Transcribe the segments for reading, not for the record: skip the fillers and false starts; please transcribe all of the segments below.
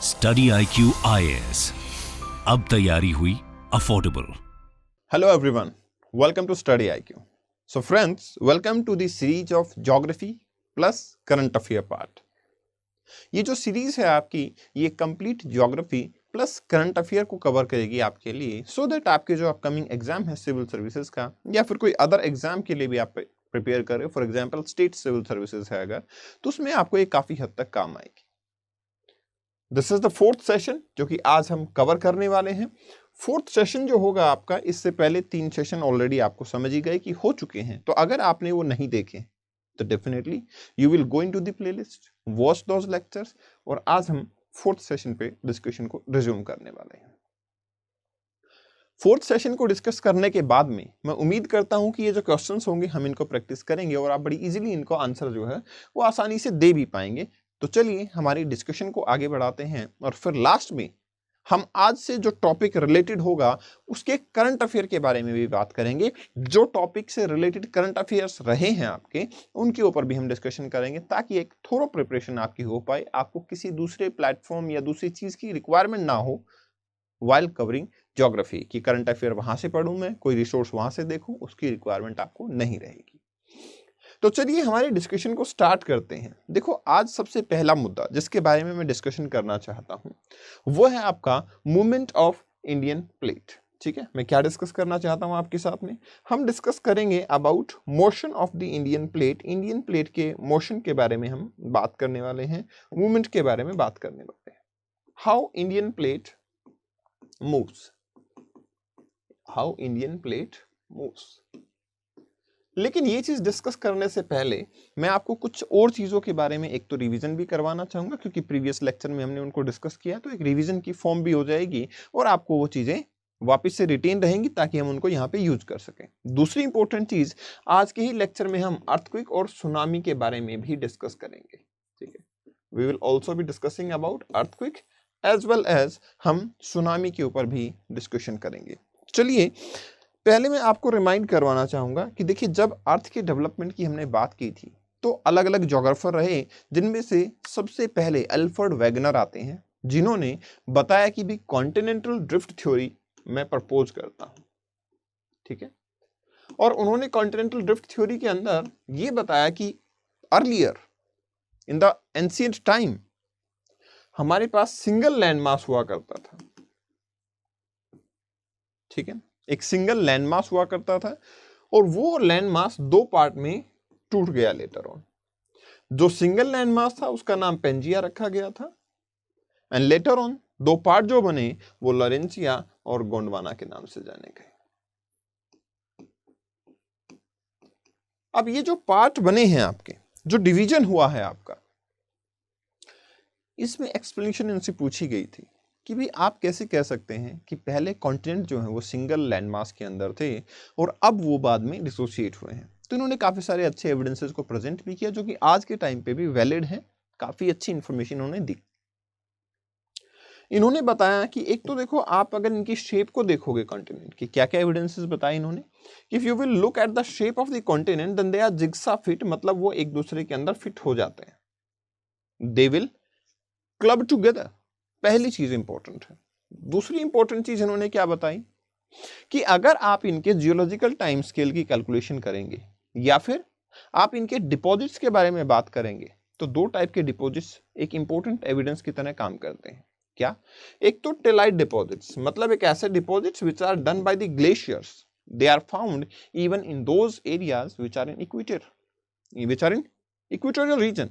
Study IQ IAS, अब तैयारी हुई affordable. Hello everyone, welcome to Study IQ. So friends, welcome to the series of Geography plus Current Affair part. ये जो series है आपकी, ये complete geography plus current affair को cover करेगी आपके लिए, सो दैट आपके जो अपकमिंग एग्जाम है सिविल सर्विसेज का या फिर कोई अदर एग्जाम के लिए भी आप प्रिपेयर कर रहे हो, for example state civil services है अगर, तो उसमें आपको ये काफी हद तक काम आएगी। This is the fourth session जो कि आज हम कवर करने वाले हैं। फोर्थ सेशन जो होगा आपका, इससे पहले 3 सेशन ऑलरेडी आपको समझ ही गए कि हो चुके हैं, तो अगर आपने वो नहीं देखे तो definitely you will go into the playlist, watch those lectures, और आज हम फोर्थ सेशन पे डिस्कशन को रिज्यूम करने वाले हैं। फोर्थ सेशन को डिस्कस करने के बाद में मैं उम्मीद करता हूं कि ये जो क्वेश्चंस होंगे हम इनको प्रैक्टिस करेंगे और आप बड़ी इजीली इनको आंसर जो है वो आसानी से दे भी पाएंगे। तो चलिए हमारी डिस्कशन को आगे बढ़ाते हैं और फिर लास्ट में हम आज से जो टॉपिक रिलेटेड होगा उसके करंट अफेयर के बारे में भी बात करेंगे। जो टॉपिक से रिलेटेड करंट अफेयर्स रहे हैं आपके, उनके ऊपर भी हम डिस्कशन करेंगे ताकि एक थोड़ा प्रिपरेशन आपकी हो पाए, आपको किसी दूसरे प्लेटफॉर्म या दूसरी चीज की रिक्वायरमेंट ना हो वाइल कवरिंग ज्योग्राफी की। करंट अफेयर वहां से पढ़ूं मैं, कोई रिसोर्स वहां से देखूं, उसकी रिक्वायरमेंट आपको नहीं रहेगी। तो चलिए हमारे डिस्कशन को स्टार्ट करते हैं। देखो, आज सबसे पहला मुद्दा जिसके बारे में मैं डिस्कशन करना चाहता हूं वो है आपका मूवमेंट ऑफ इंडियन प्लेट। ठीक है, मैं क्या डिस्कस करना चाहता हूं आपके साथ में, हम डिस्कस करेंगे about motion of the Indian plate. Indian plate के मोशन के बारे में हम बात करने वाले हैं, मूवमेंट के बारे में बात करने वाले हैं। How Indian plate moves, how Indian plate moves. लेकिन ये चीज डिस्कस करने से पहले मैं आपको कुछ और चीजों के बारे में एक तो रिवीजन भी करवाना चाहूंगा, क्योंकि प्रीवियस लेक्चर में हमने उनको डिस्कस किया, तो एक रिवीजन की फॉर्म भी हो जाएगी और आपको वो चीजें वापस से रिटेन रहेंगी ताकि हम उनको यहाँ पे यूज कर सकें। दूसरी इंपॉर्टेंट चीज, आज के ही लेक्चर में हम अर्थक्वेक और सुनामी के बारे में भी डिस्कस करेंगे। ठीक है, we will also be discussing about earthquake as well as हम सुनामी के ऊपर भी डिस्कशन करेंगे। चलिए पहले मैं आपको रिमाइंड करवाना चाहूंगा कि देखिए, जब अर्थ के डेवलपमेंट की हमने बात की थी तो अलग अलग ज्योग्राफर रहे, जिनमें से सबसे पहले अल्फ्रेड वेगनर आते हैं, जिन्होंने बताया कि भी कॉन्टिनेंटल ड्रिफ्ट थ्योरी मैं प्रपोज करता हूं। ठीक है, और उन्होंने कॉन्टिनेंटल ड्रिफ्ट थ्योरी के अंदर यह बताया कि earlier in the ancient time हमारे पास सिंगल लैंड मास हुआ करता था। ठीक है, एक सिंगल लैंड मास हुआ करता था और वो लैंड मास 2 पार्ट में टूट गया लेटर ऑन। जो सिंगल लैंड मास था उसका नाम पेंजिया रखा गया था, एंड लेटर ऑन 2 पार्ट जो बने वो लॉरेंसिया और गोंडवाना के नाम से जाने गए। अब ये जो पार्ट बने हैं आपके, जो डिवीजन हुआ है आपका, इसमें एक्सप्लेनेशन इनसे पूछी गई थी कि भी आप कैसे कह सकते हैं कि पहले कॉन्टिनेंट जो है वो सिंगल लैंडमास के अंदर थे और अब वो बाद में डिसोसिएट हुए हैं। तो इन्होंने काफी सारे अच्छे एविडेंसेस को प्रेजेंट भी किया जो कि आज के टाइम पे भी वैलिड है, काफी अच्छी इंफॉर्मेशन इन्होंने दी। इन्होंने बताया कि एक तो देखो, आप अगर इनकी शेप को देखोगे कॉन्टिनेंट की, क्या क्या एविडेंसेस बताए इन्होंने, if you will look at the shape of the continent then they are jigsaw fit, मतलब वो एक दूसरे के अंदर फिट हो जाते हैं, दे विल क्लब टुगेदर। पहली चीज इंपॉर्टेंट है। दूसरी इंपॉर्टेंट चीज इन्होंने क्या बताई कि अगर आप इनके जियोलॉजिकल टाइम स्केल की कैलकुलेशन करेंगे या फिर आप इनके डिपॉजिट्स के बारे में बात करेंगे, तो 2 टाइप के डिपॉजिट्स एक इंपॉर्टेंट एविडेंस की तरह काम करते हैं। क्या? एक तो टेलाइट डिपॉजिट्स, मतलब एक ऐसे deposits which are done by the glaciers, they are found even in those areas which are in equatorial region.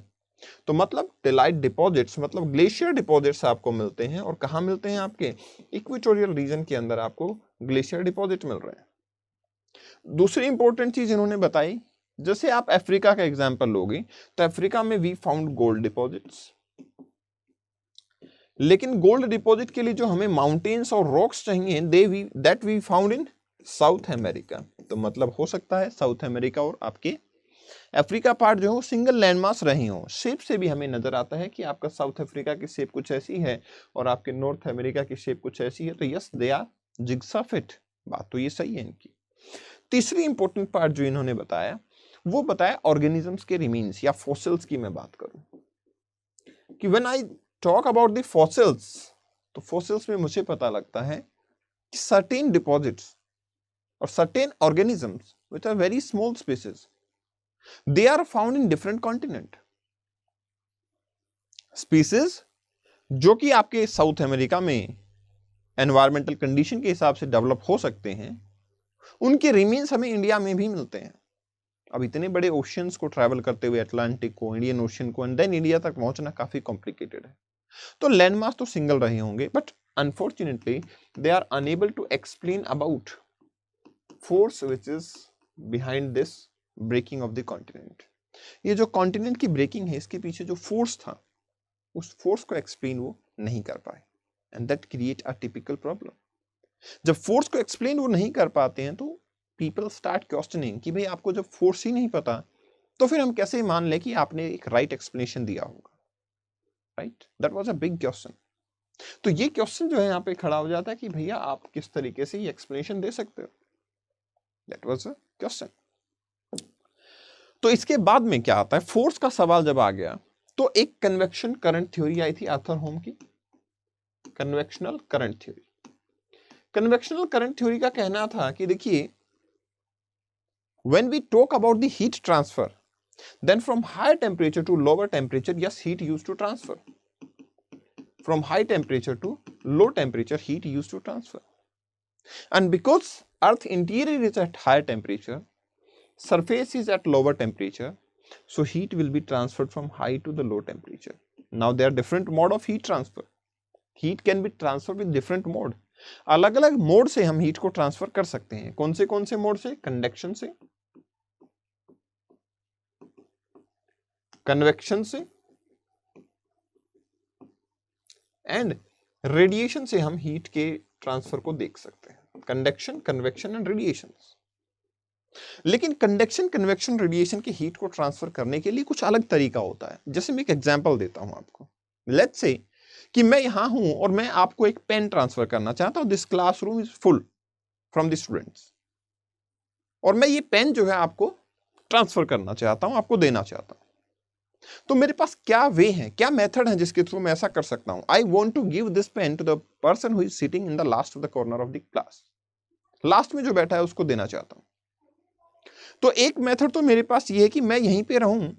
तो मतलब टेलाइट डिपॉजिट्स मतलब ग्लेशियर डिपॉजिट्स आपको मिलते हैं, और कहां मिलते हैं? आपके इक्वेटोरियल रीजन के अंदर आपको ग्लेशियर डिपॉजिट मिल रहे हैं। दूसरी इंपॉर्टेंट चीज इन्होंने बताई, जैसे आप अफ्रीका का एग्जांपल लोगे तो अफ्रीका में वी फाउंड गोल्ड डिपॉजिट्स, लेकिन गोल्ड डिपॉजिट के लिए जो हमें माउंटेन्स और रॉक्स चाहिए that we found in South America. तो मतलब हो सकता है साउथ अमेरिका और आपके अफ्रीका पार्ट जो है सिंगल लैंडमास रही हो। शेप से भी हमें नजर आता है कि आपका साउथ अफ्रीका की शेप कुछ ऐसी है और आपके नॉर्थ अमेरिका की शेप कुछ ऐसी है, तो yes they are jigsaw fit. बात तो ये सही है इनकी। तीसरी इंपॉर्टेंट पार्ट जो इन्होंने बताया वो बताया ऑर्गेनिजम्स के रिमेन्स या फॉसिल्स की मैं बात करूं कि when I talk about the fossils, तो फॉसिल्स में मुझे पता लगता है कि सर्टेन डिपॉजिट्स और certain organisms which are very small species, they are found in different continent. Species जो कि आपके साउथ अमेरिका में एनवायरमेंटल कंडीशन के हिसाब से डेवलप हो सकते हैं, उनके रिमेन्स हमें इंडिया में भी मिलते हैं। अब इतने बड़े ओशियंस को ट्रैवल करते हुए, अटलांटिक को, इंडियन ओशियन को, एंड देन इंडिया तक पहुंचना काफी कॉम्प्लिकेटेड है। तो लैंडमास तो सिंगल रहे होंगे, but unfortunately they are unable to explain about force which is behind this breaking of the continent. ये जो कॉन्टिनेंट की ब्रेकिंग है, इसके पीछे जो फोर्स था, उस फोर्स को एक्सप्लेन वो नहीं कर पाए, and that create a typical problem. जब फोर्स को एक्सप्लेन वो नहीं कर पाते हैं, तो पीपल स्टार्ट क्वेश्चनिंग कि भाई आपको जब फोर्स ही नहीं पता, तो फिर हम कैसे मान लें कि आपने एक राइट एक्सप्लेनेशन दिया होगा, right? That was a big question. तो ये क्वेश्चन जो है यहाँ पे खड़ा हो जाता है कि भैया आप किस तरीके से ये एक्सप्लेनेशन दे सकते हो। That was a question. तो इसके बाद में क्या आता है, फोर्स का सवाल जब आ गया, तो एक कन्वेक्शन करंट थ्योरी आई थी आर्थर होम की, convectional current theory. Convectional current theory का कहना था कि देखिए, when we talk about the heat transfer, then from higher temperature to lower temperature, yes, heat used to transfer. From high temperature to low temperature, heat used to transfer. And because Earth interior is at higher temperature, surface is at lower temperature, so heat will be transferred from high to the low temperature. Now there are different mode of heat transfer. Heat can be transferred with different mode. अलग अलग mode से हम heat को transfer कर सकते हैं। कौन से मोड से? कंडक्शन से, कन्वेक्शन से, एंड रेडिएशन से हम हीट के ट्रांसफर को देख सकते हैं। Conduction, convection and radiation. लेकिन कंडक्शन, कन्वेक्शन, रेडिएशन के हीट को ट्रांसफर करने के लिए कुछ अलग तरीका होता है। जैसे मैं एक एग्जांपल देता हूं आपको। लेट्स से कि मैं यहां हूं और मैं आपको एक पेन ट्रांसफर करना चाहता हूं। This classroom is full from the students, और मैं ये पेन जो है आपको ट्रांसफर करना चाहता हूं, आपको देना चाहता हूं। तो मेरे पास क्या वे है, क्या मेथड है जिसके थ्रू मैं ऐसा कर सकता हूं? I want to give this pen to the person who is sitting in the last of the corner of the class. Last में जो बैठा है उसको देना चाहता हूं। तो एक मेथड तो मेरे पास ये है कि मैं यहीं पे रहूं,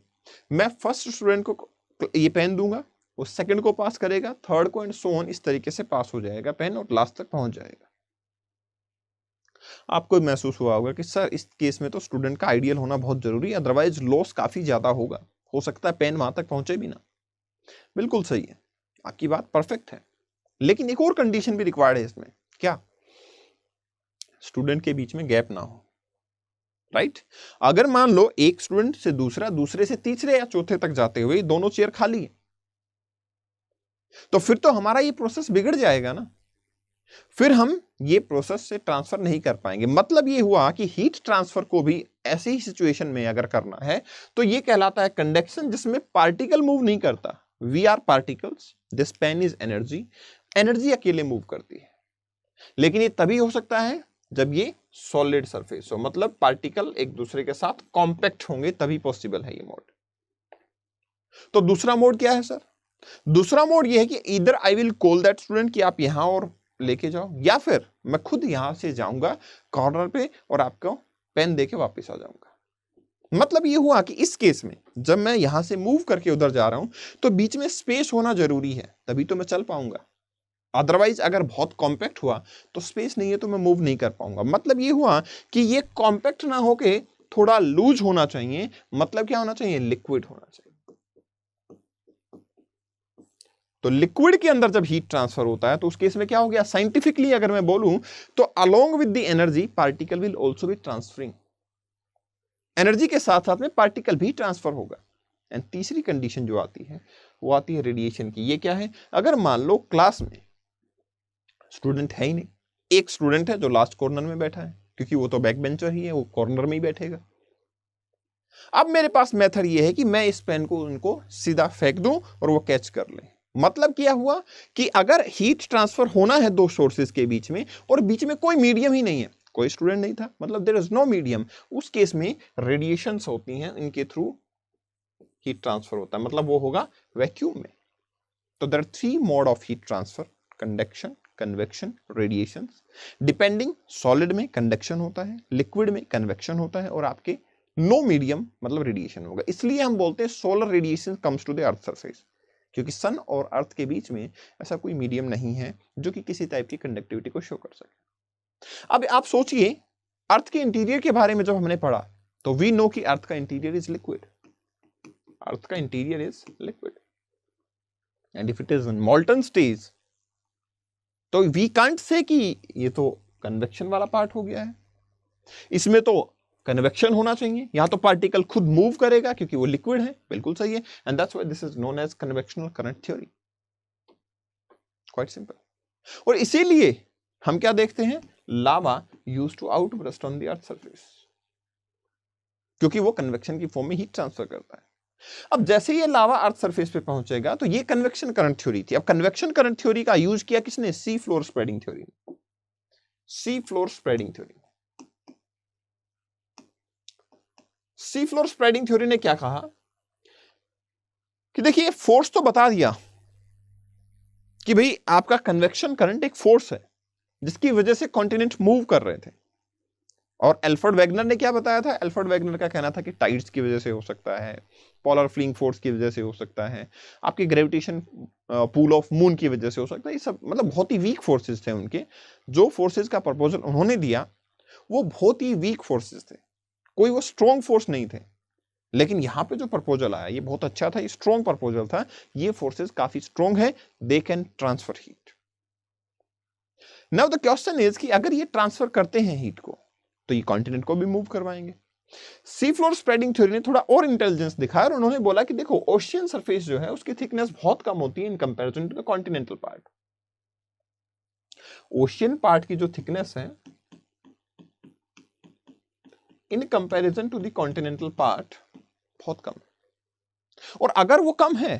मैं फर्स्ट स्टूडेंट को ये पेन दूंगा, वो सेकंड को पास करेगा, थर्ड को, एंड सो ऑन। इस तरीके से पास हो जाएगा पेन और लास्ट तक पहुंच जाएगा। आपको महसूस हुआ होगा कि सर इस केस में तो स्टूडेंट का आइडियल होना बहुत जरूरी है, अदरवाइज लॉस काफी ज्यादा होगा, हो सकता है पेन वहां तक पहुंचे भी ना। बिल्कुल सही है, आपकी बात परफेक्ट है। लेकिन एक और कंडीशन भी रिक्वायर्ड है इसमें। क्या? स्टूडेंट के बीच में गैप ना हो, राइट? अगर मान लो एक स्टूडेंट से दूसरा, दूसरे से तीसरे या चौथे तक जाते हुए दोनों चेयर खाली है, तो फिर तो हमारा ये प्रोसेस बिगड़ जाएगा ना, फिर हम ये प्रोसेस से ट्रांसफर नहीं कर पाएंगे। मतलब ये हुआ कि हीट ट्रांसफर को भी ऐसी ही सिचुएशन में अगर करना है तो ये कहलाता है कंडक्शन, जिसमें पार्टिकल मूव नहीं करता। We are particles, this pen is energy, energy अकेले मूव करती है। लेकिन ये तभी हो सकता है जब ये सॉलिड सरफेस हो, मतलब पार्टिकल एक दूसरे के साथ कॉम्पैक्ट होंगे, तभी पॉसिबल है ये मोड। तो दूसरा मोड क्या है सर? दूसरा मोड ये है कि इधर I will call that student कि आप यहां और लेके जाओ, या फिर मैं खुद यहां से जाऊंगा कॉर्नर पे और आपको पेन देके वापस आ जाऊंगा। मतलब ये हुआ कि इस केस में जब मैं यहां से मूव करके उधर जा रहा हूं तो बीच में स्पेस होना जरूरी है, तभी तो मैं चल पाऊंगा। अदरवाइज अगर बहुत कॉम्पैक्ट हुआ तो स्पेस नहीं है तो मैं मूव नहीं कर पाऊंगा। मतलब ये हुआ कि ये कॉम्पैक्ट ना होके थोड़ा लूज होना चाहिए। मतलब क्या होना चाहिए? लिक्विड होना चाहिए। तो लिक्विड के अंदर जब हीट ट्रांसफर होता है तो उस केस में क्या हो गया? साइंटिफिकली अगर मैं बोलूं तो along with the energy particle will also be transferring. Energy के साथ साथ में पार्टिकल भी ट्रांसफर होगा। एंड तीसरी कंडीशन जो आती है वो आती है रेडिएशन की। ये क्या है? अगर मान लो क्लास में स्टूडेंट है ही नहीं, एक स्टूडेंट है जो लास्ट कॉर्नर में बैठा है, क्योंकि वो तो बैक बेंचर ही है, वो कॉर्नर में ही बैठेगा। अब मेरे पास मेथड ये है कि मैं इस पेन को उनको सीधा फेंक दूं और वो कैच कर ले। मतलब क्या हुआ कि अगर हीट ट्रांसफर होना है दो सोर्सेज के बीच में और बीच में कोई मीडियम ही नहीं है, कोई स्टूडेंट नहीं था, मतलब देयर इज नो मीडियम, उस केस में रेडिएशंस होती हैं, इनके थ्रू हीट ट्रांसफर होता है। मतलब वो होगा वैक्यूम में। तो there are 3 mode of heat transfer, conduction, convection, radiation. Depending solid में कंडक्शन होता है, लिक्विड में कन्वेक्शन होता है, और आपके नो मीडियम मतलब रेडिएशन होगा। इसलिए हम बोलते हैं solar radiation comes to the earth surface, क्योंकि सन और अर्थ के बीच में ऐसा कोई मीडियम नहीं है जो कि किसी टाइप की कंडक्टिविटी को शो कर सके। अब आप सोचिए, अर्थ के इंटीरियर के बारे में जब हमने पढ़ा तो वी नो कि अर्थ का इंटीरियर इज लिक्विड, अर्थ का interior is liquid, and if it is in मॉल्टन stage तो वी कांट से कि ये तो कन्वेक्शन वाला पार्ट हो गया है, इसमें तो कन्वेक्शन होना चाहिए, यहां तो पार्टिकल खुद मूव करेगा क्योंकि वो लिक्विड है। बिल्कुल सही है, and that's why this is known as convectional current theory. Quite simple. और इसीलिए हम क्या देखते हैं, lava used to outburst on the earth surface, क्योंकि वो कन्वेक्शन की फॉर्म में हीट ट्रांसफर करता है। अब जैसे ये लावा अर्थ सरफेस पे पहुंचेगा तो ये कन्वेक्शन करंट थ्योरी थी। अब कन्वेक्शन करंट थ्योरी का यूज किया किसने, sea floor spreading theory, sea floor spreading theory. Sea floor spreading theory ने क्या कहा कि देखिए फोर्स तो बता दिया कि भाई आपका कन्वेक्शन करंट एक फोर्स है जिसकी वजह से कॉन्टिनेंट मूव कर रहे थे। और एल्फ्रेड वेगनर ने क्या बताया था, एल्फ्रेड वेगनर का कहना था कि टाइड्स की वजह से हो सकता है, पोलर फ्लिंग फोर्स की वजह से हो सकता है, आपकी ग्रेविटेशन पूल ऑफ मून की वजह से हो सकता है। ये सब मतलब बहुत ही वीक फोर्सेस थे उनके। जो फोर्सेस का प्रपोजल उन्होंने दिया वो बहुत ही वीक फोर्सेस थे, कोई वो स्ट्रॉन्ग फोर्स नहीं थे। लेकिन यहां पे जो प्रपोजल आया ये बहुत अच्छा था, ये स्ट्रॉन्ग प्रपोजल था। ये फोर्सेस काफी स्ट्रॉन्ग है, they can transfer heat. Now the question is कि अगर ये ट्रांसफर करते हैं हीट को तो ये कॉन्टिनेंट को भी मूव करवाएंगे। सी फ्लोर स्प्रेडिंग थ्योरी ने थोड़ा और इंटेलिजेंस दिखाया और उन्होंने बोला कि देखो ओशियन सरफेस जो है उसकी थिकनेस बहुत कम होती है in comparison to the continental part. Ocean part की जो थिकनेस है in comparison to the continental part बहुत कम है, और अगर वो कम है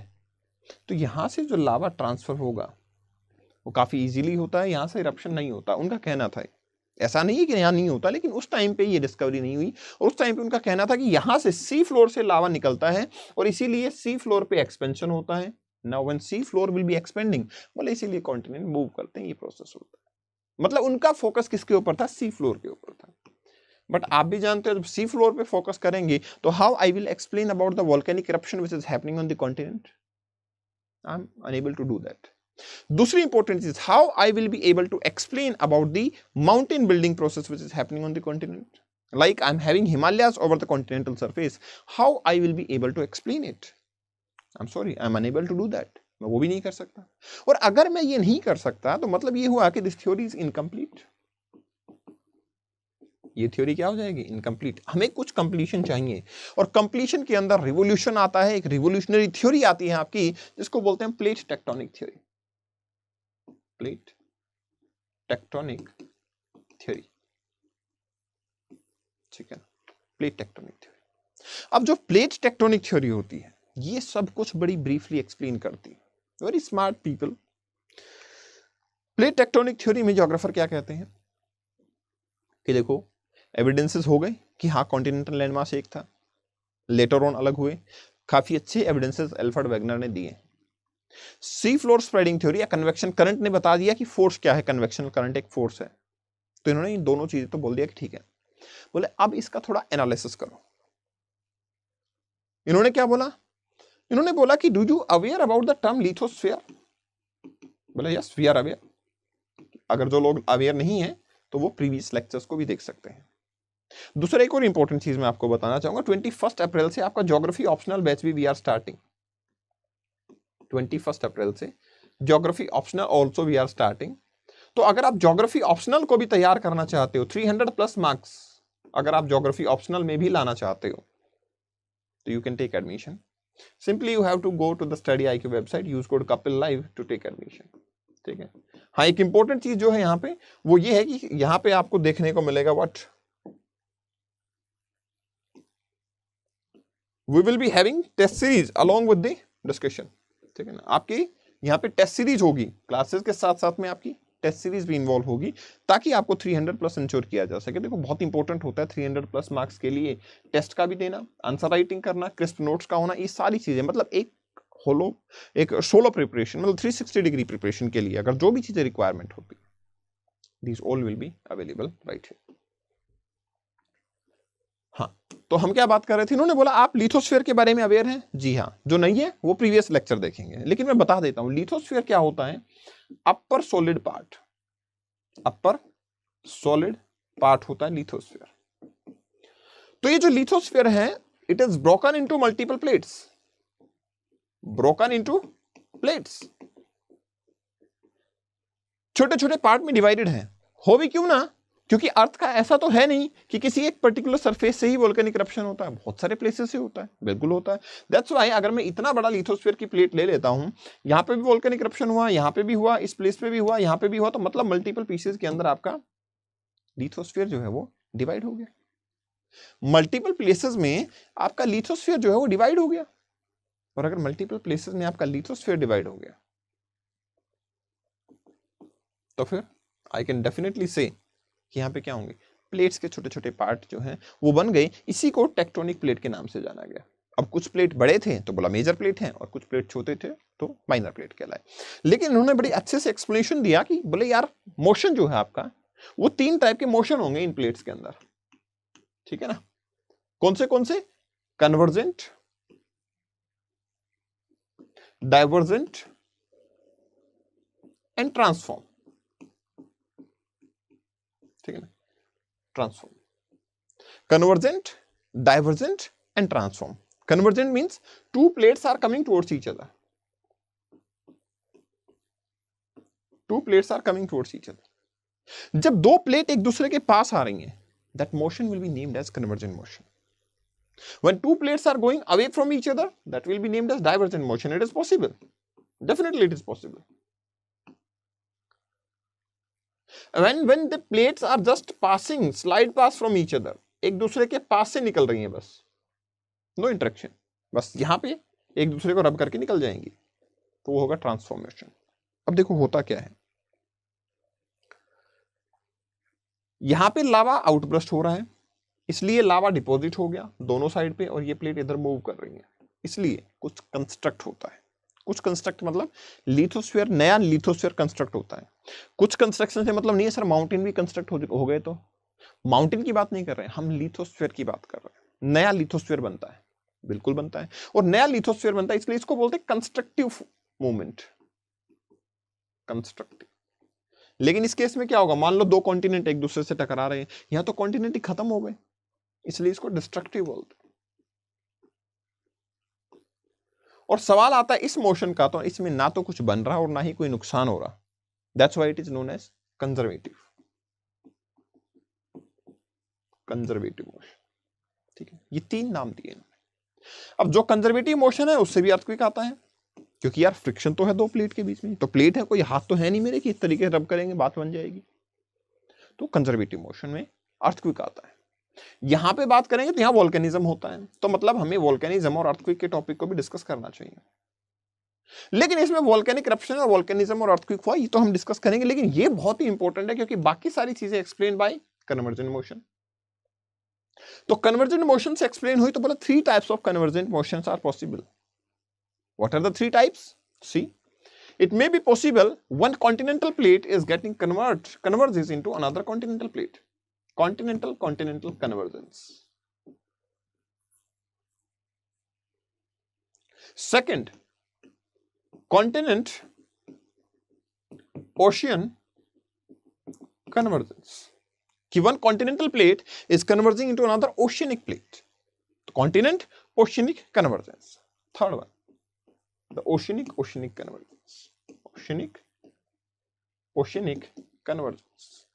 तो यहां से जो लावा ट्रांसफर होगा वो काफी इजीली होता है, यहां से इरप्शन नहीं होता। उनका कहना था, ऐसा नहीं है कि यहां नहीं होता, लेकिन उस टाइम पे ये डिस्कवरी नहीं हुई, और उस टाइम पे उनका कहना था कि यहां से सी फ्लोर से लावा निकलता है और इसीलिए सी फ्लोर पे एक्सपेंशन होता है। Now when sea floor will be expanding, बोले इसीलिए कॉन्टिनेंट मूव करते हैं, ये प्रोसेस होता है। मतलब उनका फोकस किसके ऊपर था, सी फ्लोर के ऊपर था। बट आप भी जानते हो जब सी फ्लोर पे फोकस करेंगे तो how I will explain about the volcanic eruption which is happening on the continent, I am unable to do that. दूसरी इंपॉर्टेंट चीज, how I will be able to explain about the mountain building process which is happening on the continent, like I am having Himalayas over the continental surface, how I will be able to explain it, I am sorry, I am unable to do that. मैं वो भी नहीं कर सकता, और अगर मैं ये नहीं कर सकता तो मतलब ये हुआ कि दिस थ्योरी इज इनकम्प्लीट। ये थ्योरी क्या हो जाएगी, इनकम्प्लीट। हमें कुछ कंप्लीशन चाहिए, और कंप्लीशन के अंदर रिवोल्यूशन आता है, एक रिवोल्यूशनरी थ्योरी आती है आपकी जिसको बोलते हैं plate tectonic theory, plate tectonic theory, ठीक है, प्लेट टेक्टोनिक थ्योरी। अब जो प्लेट टेक्टोनिक थ्योरी होती है ये सब कुछ बड़ी ब्रीफली एक्सप्लेन करती है, very smart people. Plate tectonic theory में ज्योग्राफर क्या कहते हैं कि देखो एविडेंसेस हो गए कि हाँ कॉन्टिनेंटल लैंडमास एक था, लेटर ऑन अलग हुए, काफी अच्छे एविडेंसेस एल्फ्रेड वेगनर ने दिए। सी फ्लोर स्प्रेडिंग थ्योरी या कन्वेक्शन करंट ने बता दिया कि फोर्स क्या है, कन्वेक्शन करंट एक फोर्स है। तो इन्होंने इन दोनों चीजें तो बोल दिया कि ठीक है। बोले अब इसका थोड़ा एनालिसिस करो। इन्होंने क्या बोला, इन्होंने बोला कि do you aware about the term lithosphere, बोले यस वी आर अवेयर। अगर जो लोग अवेयर नहीं है तो वो प्रीवियस लेक्चर्स को भी देख सकते हैं। दूसरा एक और इंपॉर्टेंट चीज मैं आपको बताना चाहूंगा, 21 अप्रैल से आपका ज्योग्राफी ऑप्शनल बैच भी वी आर स्टार्टिंग। 21 अप्रैल से geography optional also we are starting. तो अगर आप ज्योग्राफी ऑप्शनल को भी तैयार करना चाहते हो, 300+ मार्क्स अगर आप ज्योग्राफी ऑप्शनल में भी लाना चाहते हो तो you can take admission. Simply you have to go to the study IQ website, use code Kapil live to take admission, ठीक है। हाँ एक इंपॉर्टेंट चीज जो है यहाँ पे वो ये है कि यहाँ पे आपको देखने को मिलेगा what we will be having test series along with the discussion, ठीक है ना। आपकी यहाँ पे टेस्ट सीरीज होगी, क्लासेस के साथ साथ में आपकी टेस्ट सीरीज भी इन्वॉल्व होगी ताकि आपको 300+ इंश्योर किया जा सके। देखो बहुत इंपॉर्टेंट होता है 300+ मार्क्स के लिए टेस्ट का भी देना, आंसर राइटिंग करना, क्रिस्प नोट्स का होना, ये सारी चीजें मतलब एक होलो एक सोलो प्रिपरेशन मतलब 360 डिग्री प्रिपरेशन के लिए अगर जो भी चीजें रिक्वायरमेंट होती these all will be available right here. हाँ, तो हम क्या बात कर रहे थे, इन्होंने बोला आप लिथोस्फीयर के बारे में अवेयर हैं। जी हाँ, जो नहीं है वो प्रीवियस लेक्चर देखेंगे, लेकिन मैं बता देता हूं लिथोस्फीयर क्या होता है। अपर सॉलिड पार्ट, अपर सॉलिड पार्ट होता है लिथोस्फीयर। तो ये जो लिथोस्फीयर है it is broken into multiple plates, broken into plates, छोटे छोटे पार्ट में डिवाइडेड है। हो भी क्यों ना, क्योंकि अर्थ का ऐसा तो है नहीं कि किसी एक पर्टिकुलर सरफेस से ही वोल्केनिक इरप्शन होता है, बहुत सारे प्लेसेस से होता है, बिल्कुल होता है। दैट्स व्हाई अगर मैं इतना बड़ा लिथोस्फीयर की प्लेट ले लेता हूं, यहां पे भी वोल्केनिक इरप्शन हुआ, यहां पे भी हुआ, इस प्लेस पे भी हुआ, यहां पे भी हुआ, तो मतलब मल्टीपल पीसेस के अंदर आपका लिथोस्फीयर जो है वो डिवाइड हो गया। मल्टीपल प्लेसेस में आपका लिथोस्फीयर जो है वो डिवाइड हो गया। और अगर मल्टीपल प्लेसेस में आपका लिथोस्फीयर डिवाइड हो गया तो फिर आई कैन डेफिनेटली से कि यहां पे क्या होंगे, प्लेट्स के छोटे छोटे पार्ट जो हैं वो बन गए। इसी को टेक्टोनिक प्लेट के नाम से जाना गया। अब कुछ प्लेट बड़े थे तो बोला मेजर प्लेट हैं, और कुछ प्लेट छोटे थे तो माइनर प्लेट कहलाए। लेकिन उन्होंने बड़ी अच्छे से एक्सप्लेनेशन दिया कि बोले यार मोशन जो है आपका वो 3 टाइप के मोशन होंगे इन प्लेट्स के अंदर, ठीक है ना। कौन से? कन्वर्जेंट, डाइवर्जेंट एंड ट्रांसफॉर्म, ठीक है ना। Transform, convergent, divergent and transform. Convergent means 2 plates are coming towards each other, 2 plates are coming towards each other. जब 2 प्लेट एक दूसरे के पास आ रही हैं, that motion will be named as convergent motion. When 2 plates are going away from each other, that will be named as divergent motion. It is possible, definitely it is possible. When the plates are just passing, slide pass from each other, एक दूसरे के पास से निकल रही हैं बस, no interaction, बस यहां पे एक दूसरे को रब करके निकल जाएंगी, तो वो होगा ट्रांसफॉर्मेशन। अब देखो होता क्या है, यहां पे लावा आउटब्रस्ट हो रहा है, इसलिए लावा डिपॉजिट हो गया दोनों साइड पे, और ये प्लेट इधर मूव कर रही है, इसलिए कुछ कंस्ट्रक्ट होता है। कुछ कंस्ट्रक्ट मतलब लिथोस्फीयर, नया लिथोस्फीयर कंस्ट्रक्ट होता है। कुछ कंस्ट्रक्शन से मतलब नहीं है सर माउंटेन भी कंस्ट्रक्ट हो गए, तो माउंटेन की बात नहीं कर रहे हैं हम, लिथोस्फीयर की बात कर रहे हैं। नया लिथोस्फीयर बनता है, बिल्कुल बनता है, और नया लिथोस्फीयर बनता है, इसलिए इसको बोलते हैं कंस्ट्रक्टिव मूवमेंट, कंस्ट्रक्टिव। लेकिन इस केस में क्या होगा, मान लो 2 कॉन्टिनेंट एक दूसरे से टकरा रहे हैं, यहां तो कॉन्टिनेंट ही खत्म हो गए, इसलिए इसको डिस्ट्रक्टिव बोलते हैं। और सवाल आता है इस मोशन का, तो इसमें ना तो कुछ बन रहा और ना ही कोई नुकसान हो रहा, that's why it is known as conservative, conservative motion, ठीक है। ये 3 नाम दिए इन्होंने। अब जो कंजर्वेटिव मोशन है उससे भी अर्थक्वेक आता है, क्योंकि यार फ्रिक्शन तो है 2 प्लेट के बीच में, तो प्लेट है, कोई हाथ तो है नहीं मेरे कि इस तरीके से रब करेंगे बात बन जाएगी, तो कंजर्वेटिव मोशन में अर्थक्वेक आता है। यहां पे बात करेंगे तो यहां वोल्केनिज्म होता है, तो मतलब हमें वोल्केनिज्म और अर्थक्वेक के टॉपिक को भी डिस्कस करना चाहिए। लेकिन इसमें वोल्केनिक इरप्शन और वोल्केनिज्म और अर्थक्वेक हुआ, ये तो हम डिस्कस करेंगे, लेकिन ये बहुत ही इंपॉर्टेंट है क्योंकि बाकी सारी चीजें एक्सप्लेन बाय कन्वर्जेंट मोशन। तो कन्वर्जेंट मोशन से एक्सप्लेन हुई, तो बोला 3 types of convergent motions are possible. What are the 3 types? See, it may be possible one continental plate is getting converges into another continental plate, continental convergence. Second, continent ocean convergence, कि one continental plate is converging into another oceanic plate, continent oceanic convergence. Third one, the oceanic convergence, oceanic convergence.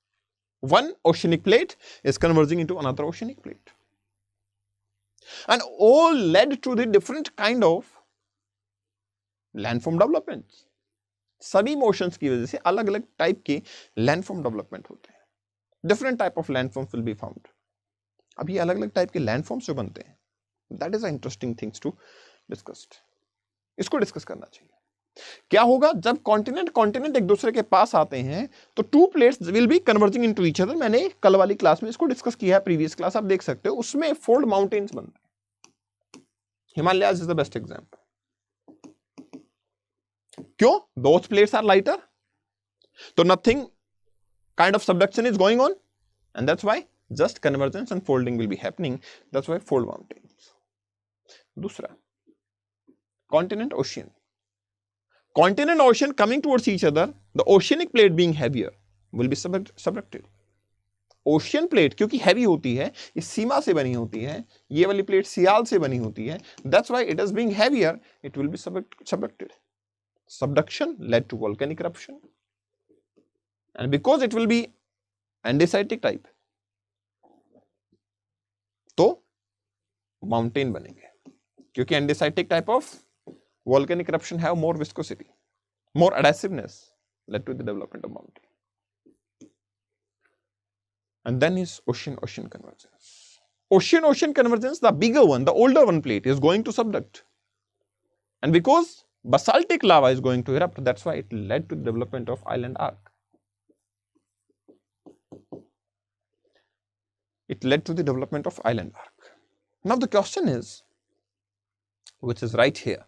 One oceanic plate is converging into another oceanic plate, and all led to the different kind of landform developments. सभी motions की वजह से अलग अलग type के landform development होते हैं, different type of landforms will be found. अब ये अलग अलग टाइप के लैंडफॉर्म्स जो बनते हैं, that is a interesting things to discuss, इसको डिस्कस करना चाहिए। क्या होगा जब कॉन्टिनेंट एक दूसरे के पास आते हैं, तो 2 plates will be converging into each other. मैंने कल वाली क्लास में इसको डिस्कस किया है, प्रीवियस क्लास आप देख सकते हो, उसमें फोल्ड माउंटेन्स बनते हैं। Himalayas is the best example. क्यों? Those plates are lighter, तो nothing kind of subduction is going on, and that's why just convergence and folding will be happening. That's why fold mountains. दूसरा, continent ocean. Continent ocean coming towards each other, the oceanic plate being heavier will be subducted. Ocean plate क्योंकि heavy होती है, ये सीमा से बनी होती है, ये वाली प्लेट सियाल से बनी होती है, that's why it is being heavier, it will be subducted. Subduction led to volcanic eruption, and because it will be andesitic type, तो माउंटेन बनेंगे, क्योंकि andesitic type of volcanic eruption have more viscosity, more adhesiveness, led to the development of mountain. And then is ocean convergence. Ocean convergence, the bigger one, the older one plate is going to subduct, and because basaltic lava is going to erupt, that's why it led to the development of island arc. It led to the development of island arc. Now the question is, which is right here,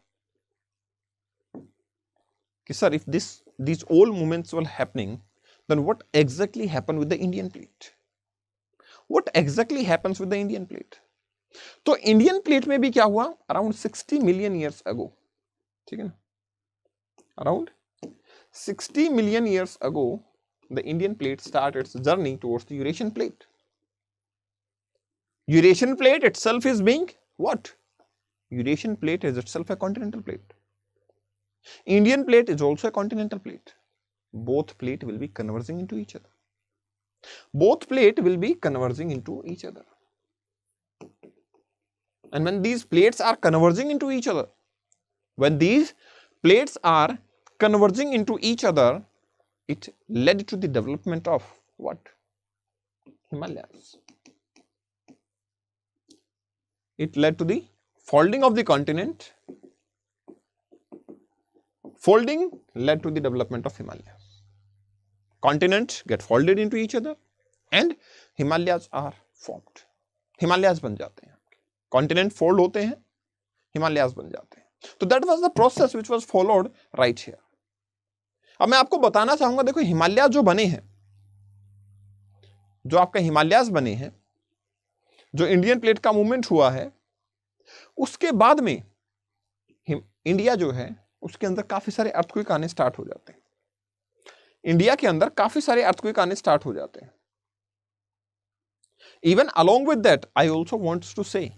sir, if these all movements were happening, then what exactly happened with the Indian plate? What exactly happens with the Indian plate? तो Indian plate में भी क्या हुआ? Around 60 million years ago, ठीक है ना, around 60 million years ago the Indian plate start it's journey towards the Eurasian plate. Eurasian plate itself is being what? Eurasian plate is itself a continental plate. Indian plate is also a continental plate. Both plate will be converging into each other. Both plate will be converging into each other. And when these plates are converging into each other, it led to the development of what? Himalayas. It led to the folding of the continent. Folding led to the development of Himalayas. Continents get folded into each other and Himalayas are formed. Himalayas बन जाते हैं. Continent fold होते हैं, Himalayas बन जाते हैं. तो that was the process which was followed right here. अब मैं आपको बताना चाहूंगा, देखो हिमालयाज जो बने हैं, जो आपका हिमालयाज बने हैं, जो इंडियन प्लेट का मूवमेंट हुआ है, उसके बाद में इंडिया जो है उसके अंदर काफी सारे अर्थक्वेक आने स्टार्ट हो जाते हैं. इंडिया के अंदर काफी सारे अर्थक्वेक आने स्टार्ट हो जाते हैं. Even along with that I also wants to say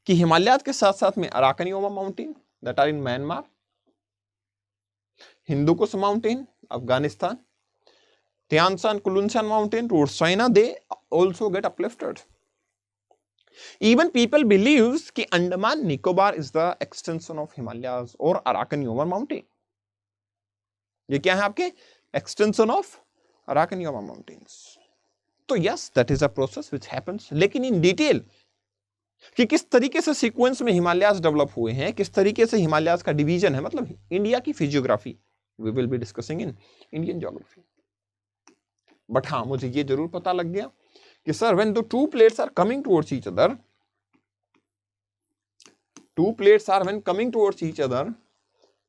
कि हिमालयाज के साथ साथ में Arakan Yoma mountain that are in Myanmar, Hindu Kush mountain Afghanistan, Tian Kulunsan mountain towards China, they also get uplifted. Even people believes कि Andaman Nicobar is the extension of Himalayas or Arakan-Yoma mountain. ये क्या है आपके? Extension of Arakan-Yoma mountains. तो yes, that is a process which happens. लेकिन in detail कि किस तरीके से सीक्वेंस में हिमालयाज डेवलप हुए हैं, किस तरीके से हिमालयाज का डिवीजन है, मतलब इंडिया की physiography we will be discussing in Indian geography. But हाँ, मुझे ये जरूर पता लग गया कि sir when the two plates are coming towards each other, when coming towards each other,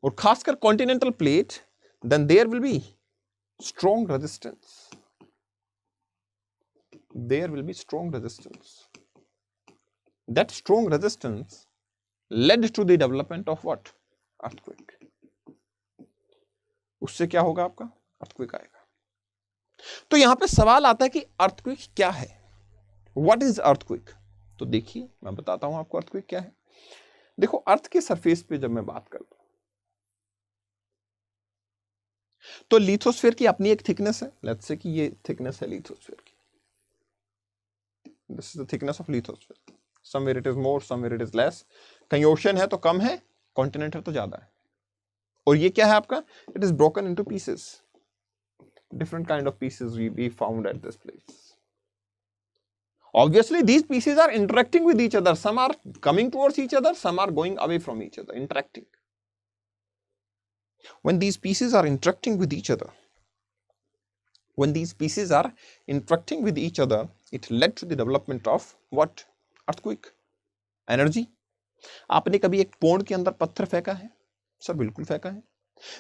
और खासकर continental plate, then there will be strong resistance. There will be strong resistance. That strong resistance led to the development of what? Earthquake. उससे क्या होगा आपका? Earthquake आएगा. तो यहां पे सवाल आता है कि अर्थक्वेक क्या है? What is earthquake? तो देखिए, मैं बताता हूं आपको अर्थक्वेक क्या है. देखो, अर्थ के सरफेस पे जब मैं बात करता हूं तो लिथोस्फीयर की अपनी एक थिकनेस है. लेट्स से कि ये थिकनेस है लिथोस्फीयर की. This is the thickness of lithosphere. Somewhere it is more, somewhere it is less. कहीं ओशन है तो कम है, कॉन्टिनेंट है तो ज्यादा है. और ये क्या है आपका? It is broken into pieces. Different kind of pieces we found at this place. Obviously, these pieces are interacting with each other. Some are coming towards each other, some are going away from each other, interacting. When these pieces are interacting with each other, it led to the development of what? Earthquake. Energy. आपने कभी एक pond के अंदर पत्थर फेंका है? Sir बिल्कुल फेंका है.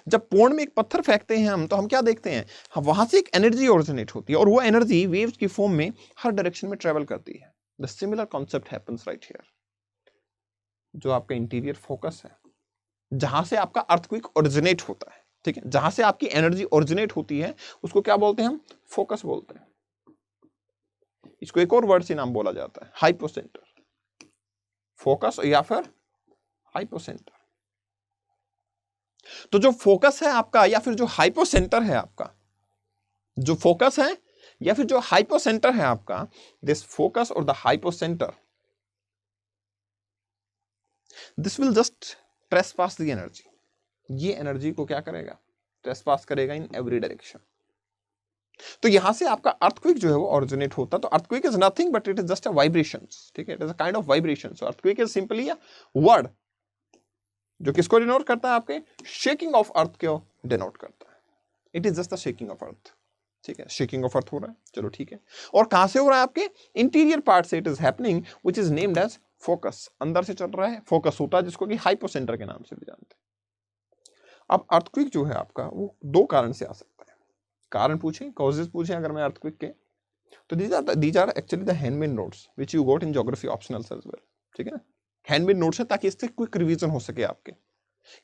जब पोंड में एक पत्थर फेंकते हैं हम, तो हम क्या देखते हैं, वहां से एक एनर्जी ओरिजिनेट होती है और वो एनर्जी वेव्स की फॉर्म में हर डायरेक्शन में ट्रेवल करती है। The similar concept happens right here. जो आपका इंटीरियर फोकस है, जहां से आपका अर्थक्वेक ओरिजिनेट होता है, ठीक है, जहां से आपकी एनर्जी ओरिजिनेट होती है, उसको क्या बोलते हैं हम, फोकस बोलते हैं। इसको एक और वर्ड से नाम बोला जाता है, हाइपोसेंटर। फोकस या फिर हाइपोसेंटर। तो जो फोकस है आपका या फिर जो हाइपोसेंटर है आपका, जो फोकस है या फिर जो हाइपोसेंटर है आपका, दिस फोकस और the hypocentre, this will just trespass the energy. ये एनर्जी को क्या करेगा, ट्रेसपास करेगा इन एवरी डायरेक्शन। तो यहां से आपका अर्थक्वेक जो है वो ओरिजिनेट होता है। तो earthquake is nothing but it is just a vibrations, ठीक है, it is a kind of vibration. So earthquake is simply a word जो किसको डिनोट करता है, आपके शेकिंग ऑफ अर्थ को डिनोट करता है। It is just the shaking of earth, ठीक है, शेकिंग ऑफ अर्थ हो रहा है, चलो ठीक है। और कहां से हो रहा है, आपके इंटीरियर पार्ट से it is happening, which is named as focus. अंदर से चल रहा है, फोकस होता है, जिसको कि हाइपोसेंटर के नाम से भी जानते हैं। अब अर्थक्वेक जो है आपका, वो दो कारण से आ सकता है। कारण पूछें, कॉजेस पूछें अगर मैं अर्थक्वेक के, तो these are actually the handmade notes which you got in geography optionals as well, ठीक है ना। हैंडमेड नोट्स है ताकि इससे क्विक रिवीजन हो सके आपके।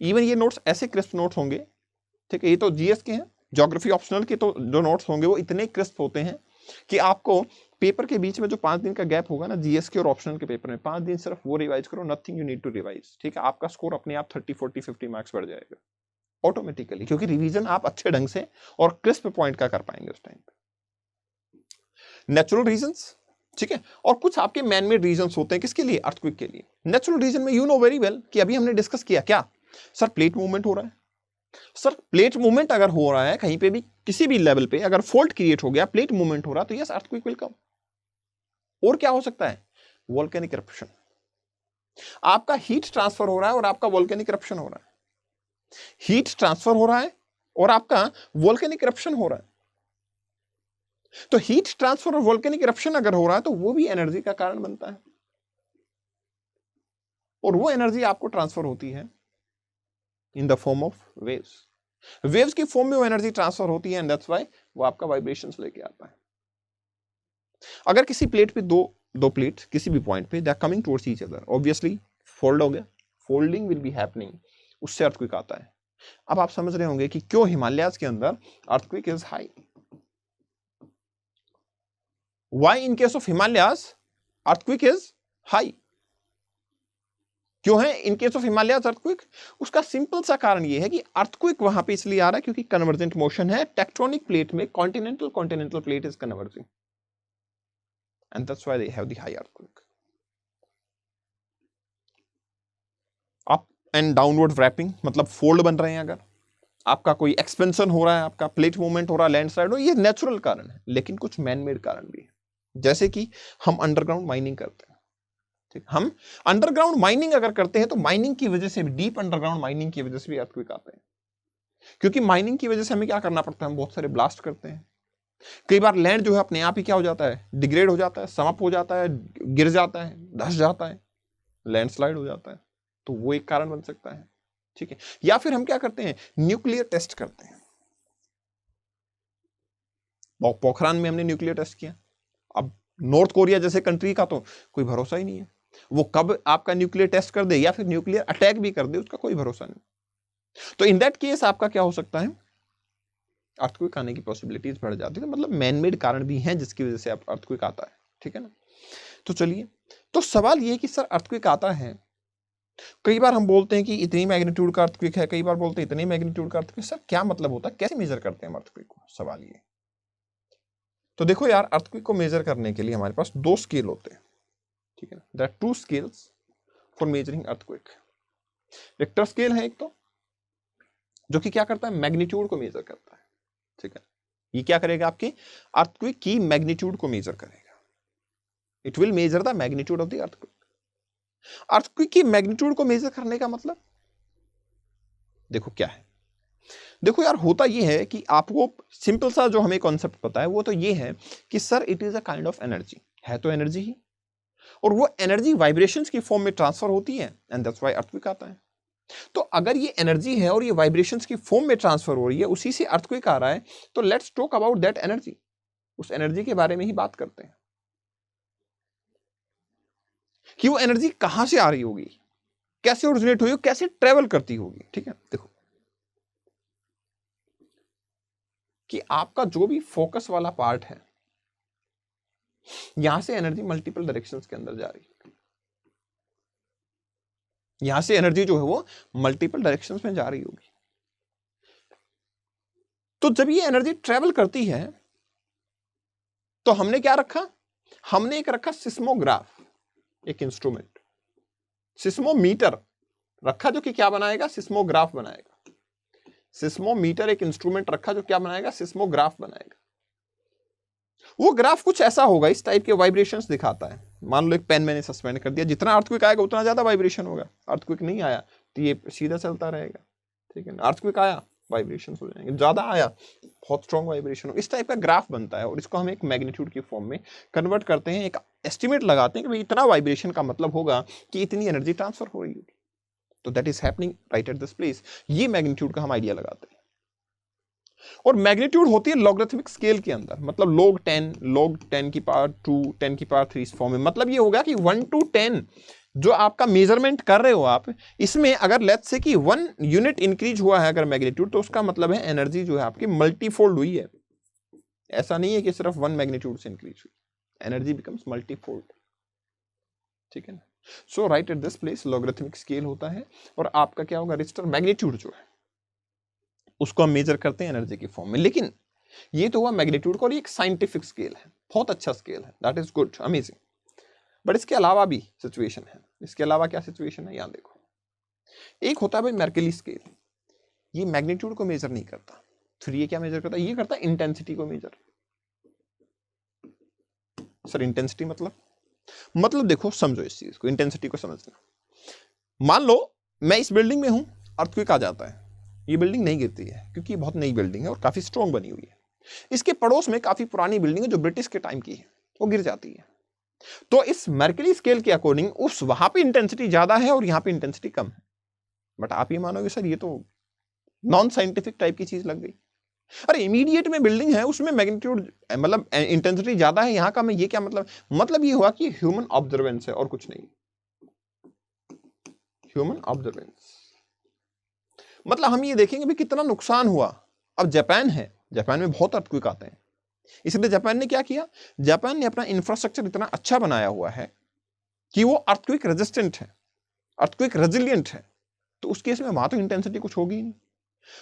इवन ये नोट्स ऐसे क्रिस्प नोट्स होंगे, ठीक है, ये तो जीएस के हैं, ज्योग्राफी ऑप्शनल के तो जो नोट्स होंगे वो इतने क्रिस्प होते हैं कि आपको पेपर के बीच में जो 5 दिन का गैप होगा ना, जीएस के और ऑप्शनल के पेपर में, 5 दिन सिर्फ वो रिवाइज करो, nothing you need to revise, ठीक है। आपका स्कोर अपने आप 30, 40, 50 मार्क्स बढ़ जाएगा ऑटोमेटिकली, क्योंकि रिवीजन आप अच्छे ढंग से और क्रिस्प पॉइंट का कर पाएंगे उस टाइम पे। नेचुरल रीजंस, ठीक है, और कुछ आपके मैन मेड रीजंस होते हैं, किसके लिए, अर्थक्वेक के लिए। नेचुरल रीजन में यू नो वेरी वेल कि अभी हमने डिस्कस किया क्या, सर प्लेट मूवमेंट हो रहा है। सर प्लेट मूवमेंट अगर हो रहा है कहीं पे भी, किसी भी लेवल पे अगर फॉल्ट क्रिएट हो गया, प्लेट मूवमेंट हो रहा है, तो यस अर्थक्वेक विल कम। और क्या हो सकता है, वोल्केनिक इरप्शन। आपका हीट ट्रांसफर हो रहा है और आपका वोल्केनिक इरप्शन हो रहा है। हीट ट्रांसफर हो रहा है और आपका वोल्केनिक इरप्शन हो रहा है। तो हीट ट्रांसफर और वोल्केनिक इरप्शन अगर हो रहा है तो वो भी एनर्जी का कारण बनता है, और वो एनर्जी आपको ट्रांसफर होती है in the form of waves. Waves की फॉर्म में वो एनर्जी ट्रांसफर होती है, एंड दैट्स व्हाई वो आपका वाइब्रेशंस लेके आता है। अगर किसी प्लेट पे दो प्लेट किसी भी पॉइंट पे they are coming towards each other, obviously fold हो गया, फोल्डिंग विल बी हैपनिंग, उससे अर्थक्वेक आता है। अब आप समझ रहे होंगे कि क्यों हिमालयाज के अंदर earthquake is high. Why in case of Himalayas earthquake is high? क्यों है in case of Himalayas earthquake? उसका सिंपल सा कारण ये है कि अर्थक्वेक वहां पे इसलिए आ रहा है क्योंकि कन्वर्जेंट मोशन है टेक्टोनिक प्लेट में, continental plate is converging, and that's why they have the high earthquake. Up and downward wrapping मतलब फोल्ड बन रहे हैं, अगर आपका कोई एक्सपेंशन हो रहा है, आपका प्लेट मूवमेंट हो रहा है, लैंडस्लाइड हो, ये नेचुरल कारण है। लेकिन कुछ मैन मेड कारण भी है, जैसे कि हम अंडरग्राउंड माइनिंग करते हैं, ठीक, हम अंडरग्राउंड माइनिंग अगर करते हैं तो माइनिंग की वजह से भी, डीप अंडरग्राउंड माइनिंग की वजह से भी अर्थक्वेक आते हैं। क्योंकि माइनिंग की वजह से हमें क्या करना पड़ता है, हम बहुत सारे ब्लास्ट करते हैं। कई बार लैंड जो है अपने आप ही क्या हो जाता है, डिग्रेड हो जाता है, समअप हो जाता है, गिर जाता है, धस जाता है, लैंडस्लाइड हो जाता है, तो वो एक कारण बन सकता है, ठीक है। या फिर हम क्या करते हैं, न्यूक्लियर टेस्ट करते हैं। पोखरान में हमने न्यूक्लियर टेस्ट किया। अब नॉर्थ कोरिया जैसे कंट्री का तो कोई भरोसा ही नहीं है, वो कब आपका न्यूक्लियर टेस्ट कर दे या फिर न्यूक्लियर अटैक भी कर दे, उसका कोई भरोसा नहीं। तो इन दैट केस आपका क्या हो सकता है, अर्थक्वेक आने की पॉसिबिलिटीज बढ़ जाती है। तो मतलब मैनमेड कारण भी हैं जिसकी वजह से अर्थक्वेक आता है, ठीक है ना। तो चलिए, तो सवाल ये है कि सर अर्थक्वेक आता है, कई बार हम बोलते हैं कि इतनी मैग्नीट्यूड का अर्थक्वेक है, कई बार बोलते हैं इतनी मैग्नीट्यूड का अर्थक्वेक, सर क्या मतलब होता है, कैसे मेजर करते हैं हम अर्थक्वेक को, सवाल ये। तो देखो यार, अर्थक्वेक को मेजर करने के लिए हमारे पास 2 स्केल होते हैं, ठीक है ना। There are 2 scales for measuring earthquake. Richter scale है एक, तो जो कि क्या करता है, मैग्नीट्यूड को मेजर करता है, ठीक है। ये क्या करेगा, आपके अर्थक्वेक की मैग्नीट्यूड को मेजर करेगा। It will measure the magnitude of the earthquake. Earthquake की मैग्नीट्यूड को मेजर करने का मतलब देखो क्या है। देखो यार, होता ये है कि आपको सिंपल सा जो हमें कॉन्सेप्ट पता है वो तो ये है कि sir it is a kind of energy, है तो एनर्जी ही, और वो एनर्जी वाइब्रेशंस की फॉर्म में ट्रांसफर होती है, एंड दैट्स व्हाई अर्थक्वेक आता है। तो अगर ये एनर्जी है और ये वाइब्रेशंस की फॉर्म में ट्रांसफर हो रही है, उसी से अर्थक्वेक आ रहा है, तो let's talk about that energy. उस एनर्जी के बारे में ही बात करते हैं कि वो एनर्जी कहां से आ रही होगी, कैसे ओरिजिनेट हुई, कैसे ट्रेवल करती होगी। ठीक है, देखो कि आपका जो भी फोकस वाला पार्ट है, यहां से एनर्जी मल्टीपल डायरेक्शंस के अंदर जा रही है, यहां से एनर्जी जो है वो मल्टीपल डायरेक्शंस में जा रही होगी। तो जब ये एनर्जी ट्रेवल करती है तो हमने क्या रखा, हमने एक रखा सिस्मोग्राफ, एक इंस्ट्रूमेंट, सिस्मोमीटर रखा जो कि क्या बनाएगा, सिस्मोग्राफ बनाएगा। सिस्मोमीटर एक इंस्ट्रूमेंट रखा जो क्या बनाएगा, सिस्मोग्राफ बनाएगा। वो ग्राफ कुछ ऐसा होगा, इस टाइप के वाइब्रेशंस दिखाता है। मान लो एक पेन मैंने सस्पेंड कर दिया, जितना अर्थक्वेक आएगा उतना ज्यादा वाइब्रेशन होगा। अर्थक्वेक नहीं आया तो ये सीधा चलता रहेगा। ठीक है ना, अर्थक्वेक आया वाइब्रेशन हो जाएंगे, ज्यादा आया बहुत स्ट्रॉन्ग वाइब्रेशन हो। इस टाइप का ग्राफ बनता है और इसको हम एक मैग्नीट्यूड की फॉर्म में कन्वर्ट करते हैं, एक एस्टिमेट लगाते हैं कि भाई इतना वाइब्रेशन का मतलब होगा कि इतनी एनर्जी ट्रांसफर हो रही होगी, तो that is happening right at this place. ये मैग्नीट्यूड का हम आइडिया लगाते हैं। और मैग्नीट्यूड होती है लॉगरिथमिक स्केल के अंदर, मतलब log 10 की पावर 2, 10 की पावर 3 इस फॉर्म में। मतलब ये होगा कि 1 to 10 जो आपका मेजरमेंट कर रहे हो आप, इसमें अगर लेट्स से कि 1 यूनिट इंक्रीज हुआ है अगर मैग्नीट्यूड, तो उसका मतलब है एनर्जी जो है आपकी मल्टीफोल्ड हुई है। ऐसा नहीं है कि सिर्फ 1 मैग्नीट्यूड से इंक्रीज हुई, एनर्जी बिकम्स मल्टीफोल्ड। ठीक है ना, so right at this place logarithmic scale होता है और आपका क्या होगा, रजिस्टर मैग्नीट्यूड जो है उसको हम मेजर करते हैं एनर्जी की फॉर्म में। लेकिन ये तो हुआ मैग्नीट्यूड का और ये एक साइंटिफिक स्केल है, बहुत अच्छा स्केल है, that is good, amazing. But इसके अलावा भी सिचुएशन है। इसके अलावा क्या सिचुएशन है, यहां देखो। एक होता है भाई मेर्केली स्केल, ये मैग्नीट्यूड को मेजर नहीं करता, फिर ये क्या मेजर करता है, ये करता है इंटेंसिटी को मेजर। सर इंटेंसिटी मतलब देखो समझो इस चीज को, इंटेंसिटी को समझना। मान लो मैं इस बिल्डिंग में हूं, अर्थक्वेक आ जाता है, ये बिल्डिंग नहीं गिरती है क्योंकि ये बहुत नई बिल्डिंग है और काफी स्ट्रॉन्ग बनी हुई है। इसके पड़ोस में काफी पुरानी बिल्डिंग है जो ब्रिटिश के टाइम की है, वो गिर जाती है। तो इस मेर्केली स्केल के अकॉर्डिंग उस वहां पे इंटेंसिटी ज्यादा है और यहां पे इंटेंसिटी कम है। बट आप ये मानोगे सर ये तो नॉन साइंटिफिक टाइप की चीज लग गई। अरे इमीडिएट में बिल्डिंग है, उसमें मैग्नीट्यूड मतलब इंटेंसिटी ज्यादा है, यहां का में ये क्या मतलब ये हुआ कि ह्यूमन ऑब्जर्वेंस है और कुछ नहीं। ह्यूमन ऑब्जर्वेंस मतलब हम ये देखेंगे भी कितना नुकसान हुआ। अब जापान है, जापान में बहुत अर्थक्वेक आते हैं, इसलिए जापान ने क्या किया, जापान ने अपना इंफ्रास्ट्रक्चर इतना अच्छा बनाया हुआ है कि वो अर्थक्वेक रेजिस्टेंट है, अर्थक्वेक रेजिलिएंट है। तो उस केस में वहां तो इंटेंसिटी कुछ होगी ही नहीं,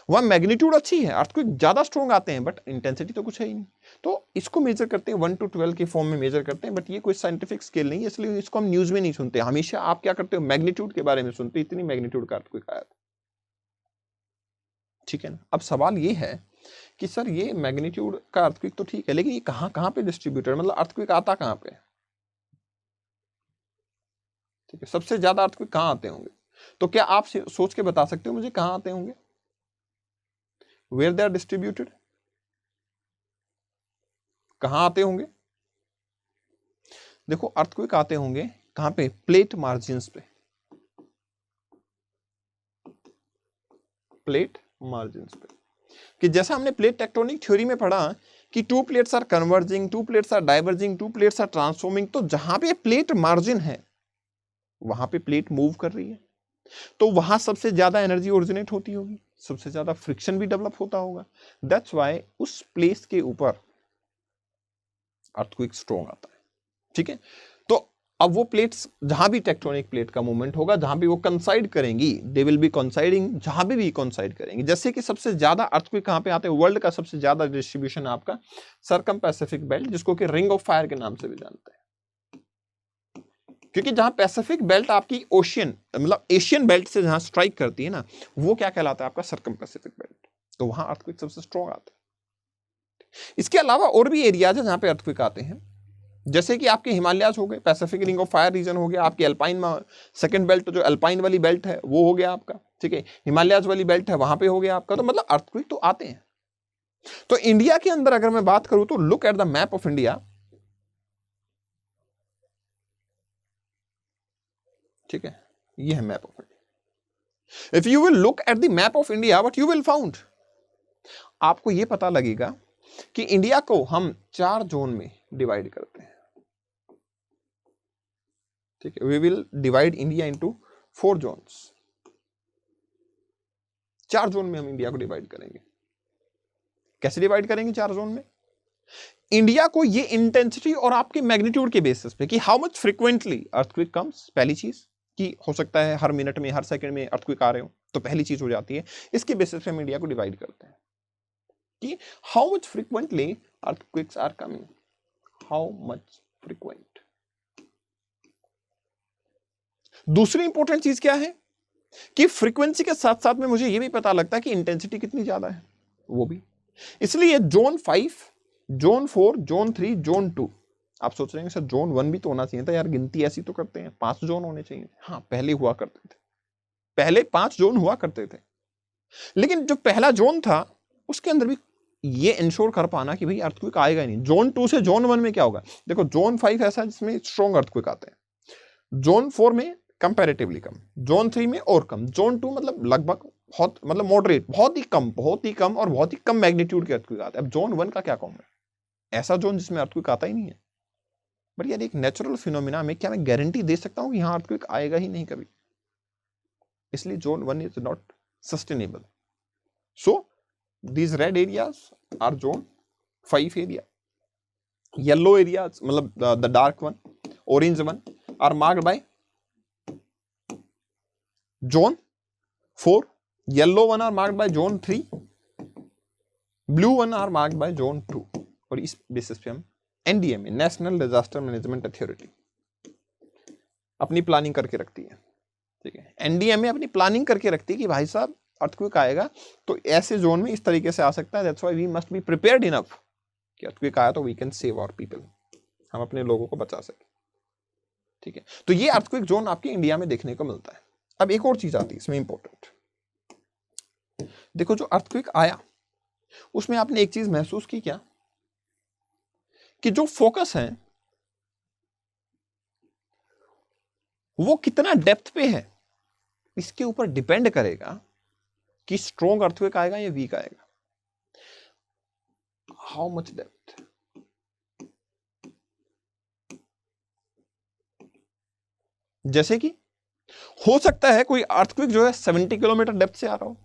वहां मैग्नीट्यूड अच्छी है, अर्थक्वेक ज्यादा स्ट्रॉन्ग आते हैं बट इंटेंसिटी तो कुछ है ही नहीं। तो इसको मेजर करते हैं 1 to 12 के फॉर्म में मेजर करते हैं, बट ये कोई साइंटिफिक स्केल नहीं है, इसलिए इसको हम न्यूज में नहीं सुनते। हमेशा आप क्या करते हो, मैग्नीट्यूड के बारे में सुनते, इतनी मैग्नीट्यूड का अर्थक्वेक आया था। ठीक है ना, अब सवाल ये है कि सर ये मैग्नीट्यूड का अर्थक्वेक तो ठीक है, लेकिन ये कहां पे डिस्ट्रीब्यूटेड, मतलब अर्थक्वेक आता कहां पे। ठीक है, सबसे ज्यादा अर्थक्वेक कहां आते होंगे, तो क्या आप सोच के बता सकते हो मुझे कहां आते होंगे, वेयर दे आर डिस्ट्रीब्यूटेड, कहां आते होंगे। देखो अर्थक्वेक आते होंगे कहां पे, प्लेट मार्जिन्स पे, प्लेट मार्जिन्स पे। कि जैसा हमने प्लेट टेक्टोनिक थ्योरी में पढ़ा कि 2 plates are converging, 2 plates are diverging, 2 plates are transforming, तो जहां पे प्लेट मार्जिन है वहां पे प्लेट मूव कर रही है, तो वहां सबसे ज्यादा एनर्जी ओरिजिनेट होती होगी, सबसे ज्यादा फ्रिक्शन भी डेवलप होता होगा। दैट्स व्हाई उस प्लेस के ऊपर अर्थक्वेक स्ट्रॉन्ग आता है। ठीक है, तो अब वो प्लेट्स जहां भी टेक्टोनिक प्लेट का मूवमेंट होगा, जहां भी वो कंसाइड करेंगी, दे विल बी कंसाइडिंग, जहां भी कंसाइड करेंगी। जैसे कि सबसे ज्यादा अर्थक्वेक कहां पे आते हैं, वर्ल्ड का सबसे ज्यादा डिस्ट्रीब्यूशन आपका सर्कम पैसिफिक बेल्ट, जिसको कि रिंग ऑफ फायर के नाम से भी जानते हैं। क्योंकि जहां पैसिफिक बेल्ट आपकी ओशियन मतलब एशियन बेल्ट से जहां स्ट्राइक करती है ना, वो क्या कहलाता है आपका सर्कम पैसिफिक बेल्ट, तो वहां अर्थक्वेक सबसे स्ट्रॉन्ग आता है। इसके अलावा और भी एरियाज है जहां पे अर्थक्वेक आते हैं, जैसे कि आपके हिमालयाज हो गए, Pacific ring of fire region हो गया, आपकी अल्पाइन सेकंड बेल्ट जो अल्पाइन वाली बेल्ट है वो हो गया आपका। ठीक है, हिमालयाज वाली बेल्ट है वहां पे हो गया आपका, तो मतलब अर्थक्वेक तो आते हैं। तो इंडिया के अंदर अगर मैं बात करूं तो look at the map of India. ठीक है, ये है map of India. If you will look at the map of India, what you will found, आपको यह पता लगेगा कि इंडिया को हम 4 जोन में डिवाइड करते हैं। ठीक है, we will divide India into 4 zones. 4 zone में हम इंडिया को डिवाइड करेंगे। कैसे डिवाइड करेंगे 4 जोन में? इंडिया को ये इंटेंसिटी और आपके मैग्नीट्यूड के बेसिस पे कि how much frequently earthquake comes, पहली चीज कि हो सकता है हर मिनट में, हर सेकंड में अर्थक्वेक आ रहे हो, तो पहली चीज हो जाती है। इसके बेसिस पे हम इंडिया को डिवाइड करते हैं कि how much frequently earthquakes are coming, how much frequent. दूसरी इंपॉर्टेंट चीज क्या है कि फ्रीक्वेंसी के साथ साथ में मुझे यह भी पता लगता है कि इंटेंसिटी कितनी ज्यादा है, वो भी। इसलिए जोन 5, जोन 4, जोन 3, जोन 2। आप सोच रहे हैं सर जोन 1 भी तो होना चाहिए था यार, गिनती ऐसी तो करते हैं, 5 जोन होने चाहिए। हाँ, पहले हुआ करते थे, पहले 5 जोन हुआ करते थे, लेकिन जो पहला जोन था उसके अंदर भी ये इंश्योर कर पाना कि भाई अर्थक्वेक आएगा ही नहीं। जोन 2 से जोन 1 में क्या होगा? देखो, जोन 5 ऐसा जिसमें स्ट्रॉन्ग अर्थक्वेक आते हैं, जोन 4 में कंपैरेटिवली कम, जोन 3 में और कम, जोन 2 मतलब लगभग बहुत, मतलब मॉडरेट, बहुत ही कम और बहुत ही कम मैग्नीट्यूड के अर्थक्वेक आते हैं। अब जोन 1 का क्या कहूं मैं? ऐसा जोन जिसमें अर्थक्वेक आता ही नहीं है। बट यार एक नेचुरल फिनोमिना में क्या मैं गारंटी दे सकता हूं कि यहां अर्थक्वेक आएगा ही नहीं कभी? इसलिए zone 1 is not sustainable. So these red areas are zone 5 area, yellow areas मतलब the dark one, orange one are marked by zone 4, yellow one are marked by zone 3, blue one are marked by zone 2। और इस basis पे हम NDMA, national disaster management authority, अपनी planning करके रखती है। ठीक है, एनडीएमए अपनी प्लानिंग करके रखती है कि भाई साहब अर्थक्वेक आएगा तो ऐसे जोन में इस तरीके से आ सकता है। That's why we must be prepared enough कि अर्थक्वेक आया तो we can save our people, हम अपने लोगों को बचा सके। ठीक है, तो ये अर्थक्वेक जोन आपके इंडिया में देखने को मिलता है। अब एक और चीज आती है इसमें इंपॉर्टेंट, देखो जो अर्थक्वेक आया उसमें आपने एक चीज महसूस की क्या, कि जो फोकस है वो कितना डेप्थ पे है, इसके ऊपर डिपेंड करेगा कि स्ट्रॉन्ग अर्थक्वेक आएगा या वीक आएगा। हाउ मच डेप्थ, जैसे कि हो सकता है कोई अर्थक्वेक जो है 70 किलोमीटर डेप्थ से आ रहा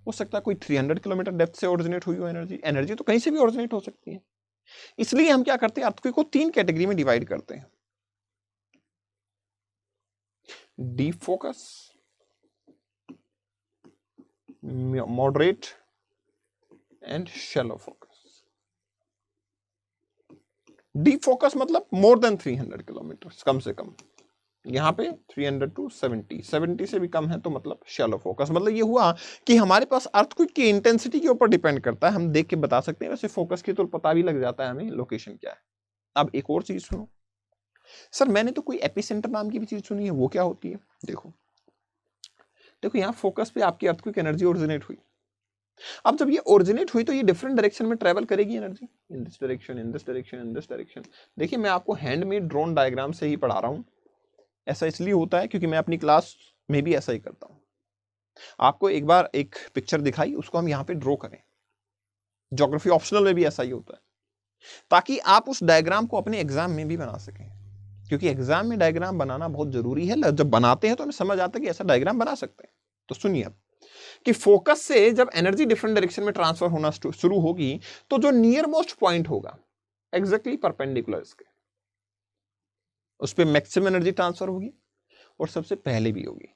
हो सकता है कोई 300 किलोमीटर डेप्थ से ओरिजिनेट हुई हो एनर्जी तो कहीं से भी ओरिजिनेट हो सकती है। इसलिए हम क्या करते हैं, अर्थक्वेक को 3 कैटेगरी में डिवाइड करते हैं, deep focus, moderate and shallow focus. Deep focus मतलब मोर देन 300 किलोमीटर, कम से कम यहां पे 300 टू 70 से भी कम है तो मतलब शैलो फोकस। मतलब ये हुआ कि हमारे पास अर्थक्वेक की इंटेंसिटी के ऊपर डिपेंड करता है, हम देख के बता सकते हैं। वैसे फोकस की तो पता भी लग जाता है हमें लोकेशन क्या है। अब एक और चीज सुनो सर, मैंने तो कोई एपिसेंटर नाम की भी चीज सुनी है, वो क्या होती है? देखो यहां फोकस पे आपकी अर्थक्वेक एनर्जी ओरिजिनेट हुई। अब जब ये ओरिजिनेट हुई तो ये डिफरेंट डायरेक्शन में ट्रेवल करेगी energy, in this direction, in this direction, in this direction. देखिए मैं आपको हैंडमेड ड्रोन डायग्राम से ही पढ़ा रहा हूं, ऐसा इसलिए होता है क्योंकि मैं अपनी क्लास में भी ऐसा ही करता हूं। आपको एक बार एक पिक्चर दिखाई, उसको हम यहां पे ड्रॉ करें, ज्योग्राफी ऑप्शनल में भी ऐसा ही होता है, ताकि आप उस डायग्राम को अपने एग्जाम में भी बना सकें। क्योंकि एग्जाम में डायग्राम बनाना बहुत जरूरी है, जब बनाते हैं तो हमें समझ आता है कि ऐसा डायग्राम बना सकते हैं। तो सुनिए अब कि फोकस से जब एनर्जी डिफरेंट डायरेक्शन में ट्रांसफर होना शुरू होगी तो जो नियर मोस्ट पॉइंट होगा एग्जैक्टली परपेंडिकुलर इसके, उस पर मैक्सिमम एनर्जी ट्रांसफर होगी और सबसे पहले भी होगी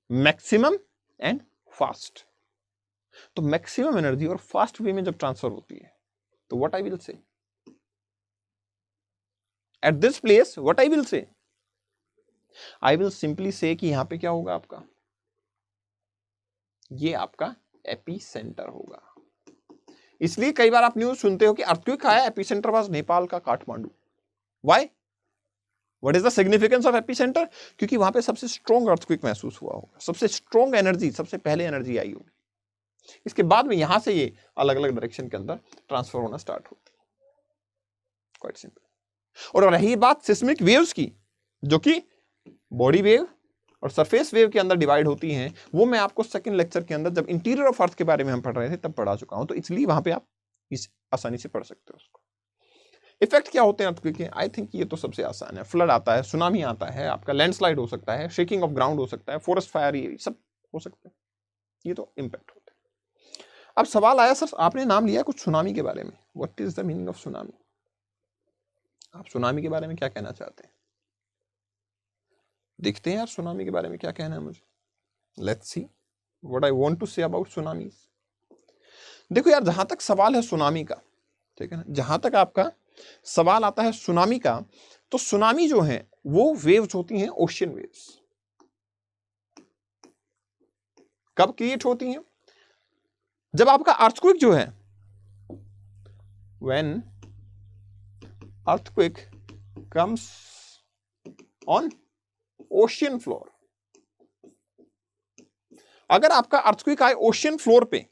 मैक्सिमम एंड फास्ट। तो मैक्सिमम एनर्जी और फास्ट वे में जब ट्रांसफर होती है तो what I will say eight this place, what I will say, I will simply से कि यहां पे क्या होगा आपका, ये आपका एपीसेंटर होगा। इसलिए कई बार आप न्यूज सुनते हो कि अर्थक्वेक आया, एपीसेंटर वाज नेपाल का Kathmandu. Why, what is the significance of epicentre? क्योंकि वहां पे सबसे स्ट्रॉन्ग अर्थक्वेक महसूस हुआ होगा, सबसे स्ट्रॉन्ग एनर्जी, सबसे पहले एनर्जी आई होगी। इसके बाद में यहां से ये अलग अलग डायरेक्शन के अंदर ट्रांसफर होना स्टार्ट होती है। Quite simple. और रही बात सिस्मिक वेव्स की, जो कि बॉडी वेव और सरफेस वेव के अंदर डिवाइड होती हैं, वो मैं आपको सेकंड लेक्चर के अंदर जब इंटीरियर ऑफ अर्थ के बारे में हम पढ़ रहे थे तब पढ़ा चुका हूं, तो इसलिए वहां पे आप इस आसानी से पढ़ सकते हो उसको। इफेक्ट क्या होते हैं अर्थक्वेक के? आई थिंक ये तो सबसे आसान है। फ्लड आता है, सुनामी आता है, आपका लैंडस्लाइड हो सकता है, शेकिंग ऑफ ग्राउंड हो सकता है, फॉरेस्ट फायर, ये सब हो सकता है, ये तो इम्पैक्ट होते हैं। अब सवाल आया सर आपने नाम लिया कुछ सुनामी के बारे में, what is the meaning of tsunami? आप सुनामी के बारे में क्या कहना चाहते हैं? देखते हैं यार सुनामी के बारे में क्या कहना है मुझे। Let's see what I want to say about tsunamis. देखो यार, जहां तक सवाल है सुनामी का, ठीक है ना, जहां तक आपका सवाल आता है सुनामी का, तो सुनामी जो है वो वेव्स होती हैं, ओशियन वेव्स। कब क्रिएट होती हैं? जब आपका अर्थक्वेक जो है, when earthquake comes on ocean floor. अगर आपका अर्थक्वेक आए ओशियन फ्लोर पे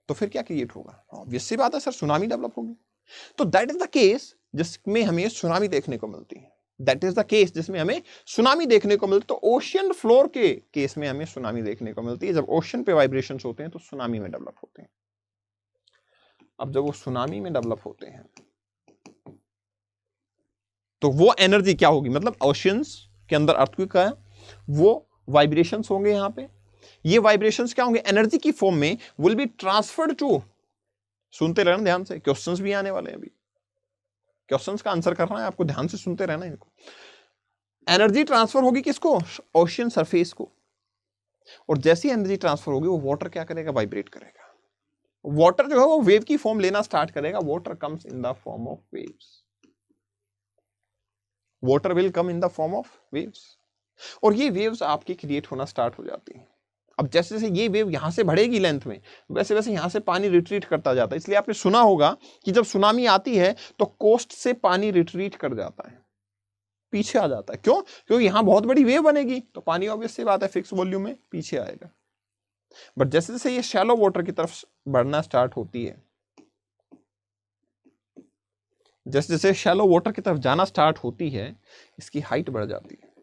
तो फिर क्या क्रिएट होगा? ऑब्वियस सी बात है सर, सुनामी डेवलप होगी। तो दैट इज द केस जिसमें हमें सुनामी देखने को मिलती है। दैट इज द केस जिसमें हमें सुनामी देखने को मिलती है। तो ओशियन फ्लोर के केस में हमें सुनामी देखने को मिलती है। जब ओशन पे वाइब्रेशंस होते हैं तो सुनामी में डेवलप होते हैं। अब जब वो सुनामी में डेवलप होते हैं तो वो एनर्जी क्या होगी? मतलब ओशियंस के अंदर अर्थक्वेक का है, वो वाइब्रेशंस होंगे। यहां पे ये वाइब्रेशंस क्या होंगे? एनर्जी की फॉर्म में विल बी ट्रांसफर्ड टू, सुनते रहना ध्यान से, क्वेश्चंस भी आने वाले हैं, अभी क्वेश्चंस का आंसर करना है आपको, ध्यान से सुनते रहना इनको। एनर्जी ट्रांसफर होगी किसको? ओशियन सरफेस को। और जैसी एनर्जी ट्रांसफर होगी वो वाटर क्या करेगा? वाइब्रेट करेगा। वाटर जो है वो वेव की फॉर्म लेना स्टार्ट करेगा। Water comes in the form of waves. Water will come in the form of waves, और ये वेव्स आपकी क्रिएट होना स्टार्ट हो जाती हैं। अब जैसे जैसे ये वेव यहां से बढ़ेगी लेंथ में, वैसे वैसे यहां से पानी रिट्रीट करता जाता है। इसलिए आपने सुना होगा कि जब सुनामी आती है तो कोस्ट से पानी रिट्रीट कर जाता है, पीछे आ जाता है। क्यों? क्योंकि यहां बहुत बड़ी वेव बनेगी तो पानी ऑब्वियस सी बात है फिक्स वॉल्यूम में पीछे आएगा। बट जैसे जैसे ये शैलो वाटर की तरफ बढ़ना स्टार्ट होती है, जैसे जैसे शैलो वाटर की तरफ जाना स्टार्ट होती है, इसकी हाइट बढ़ जाती है।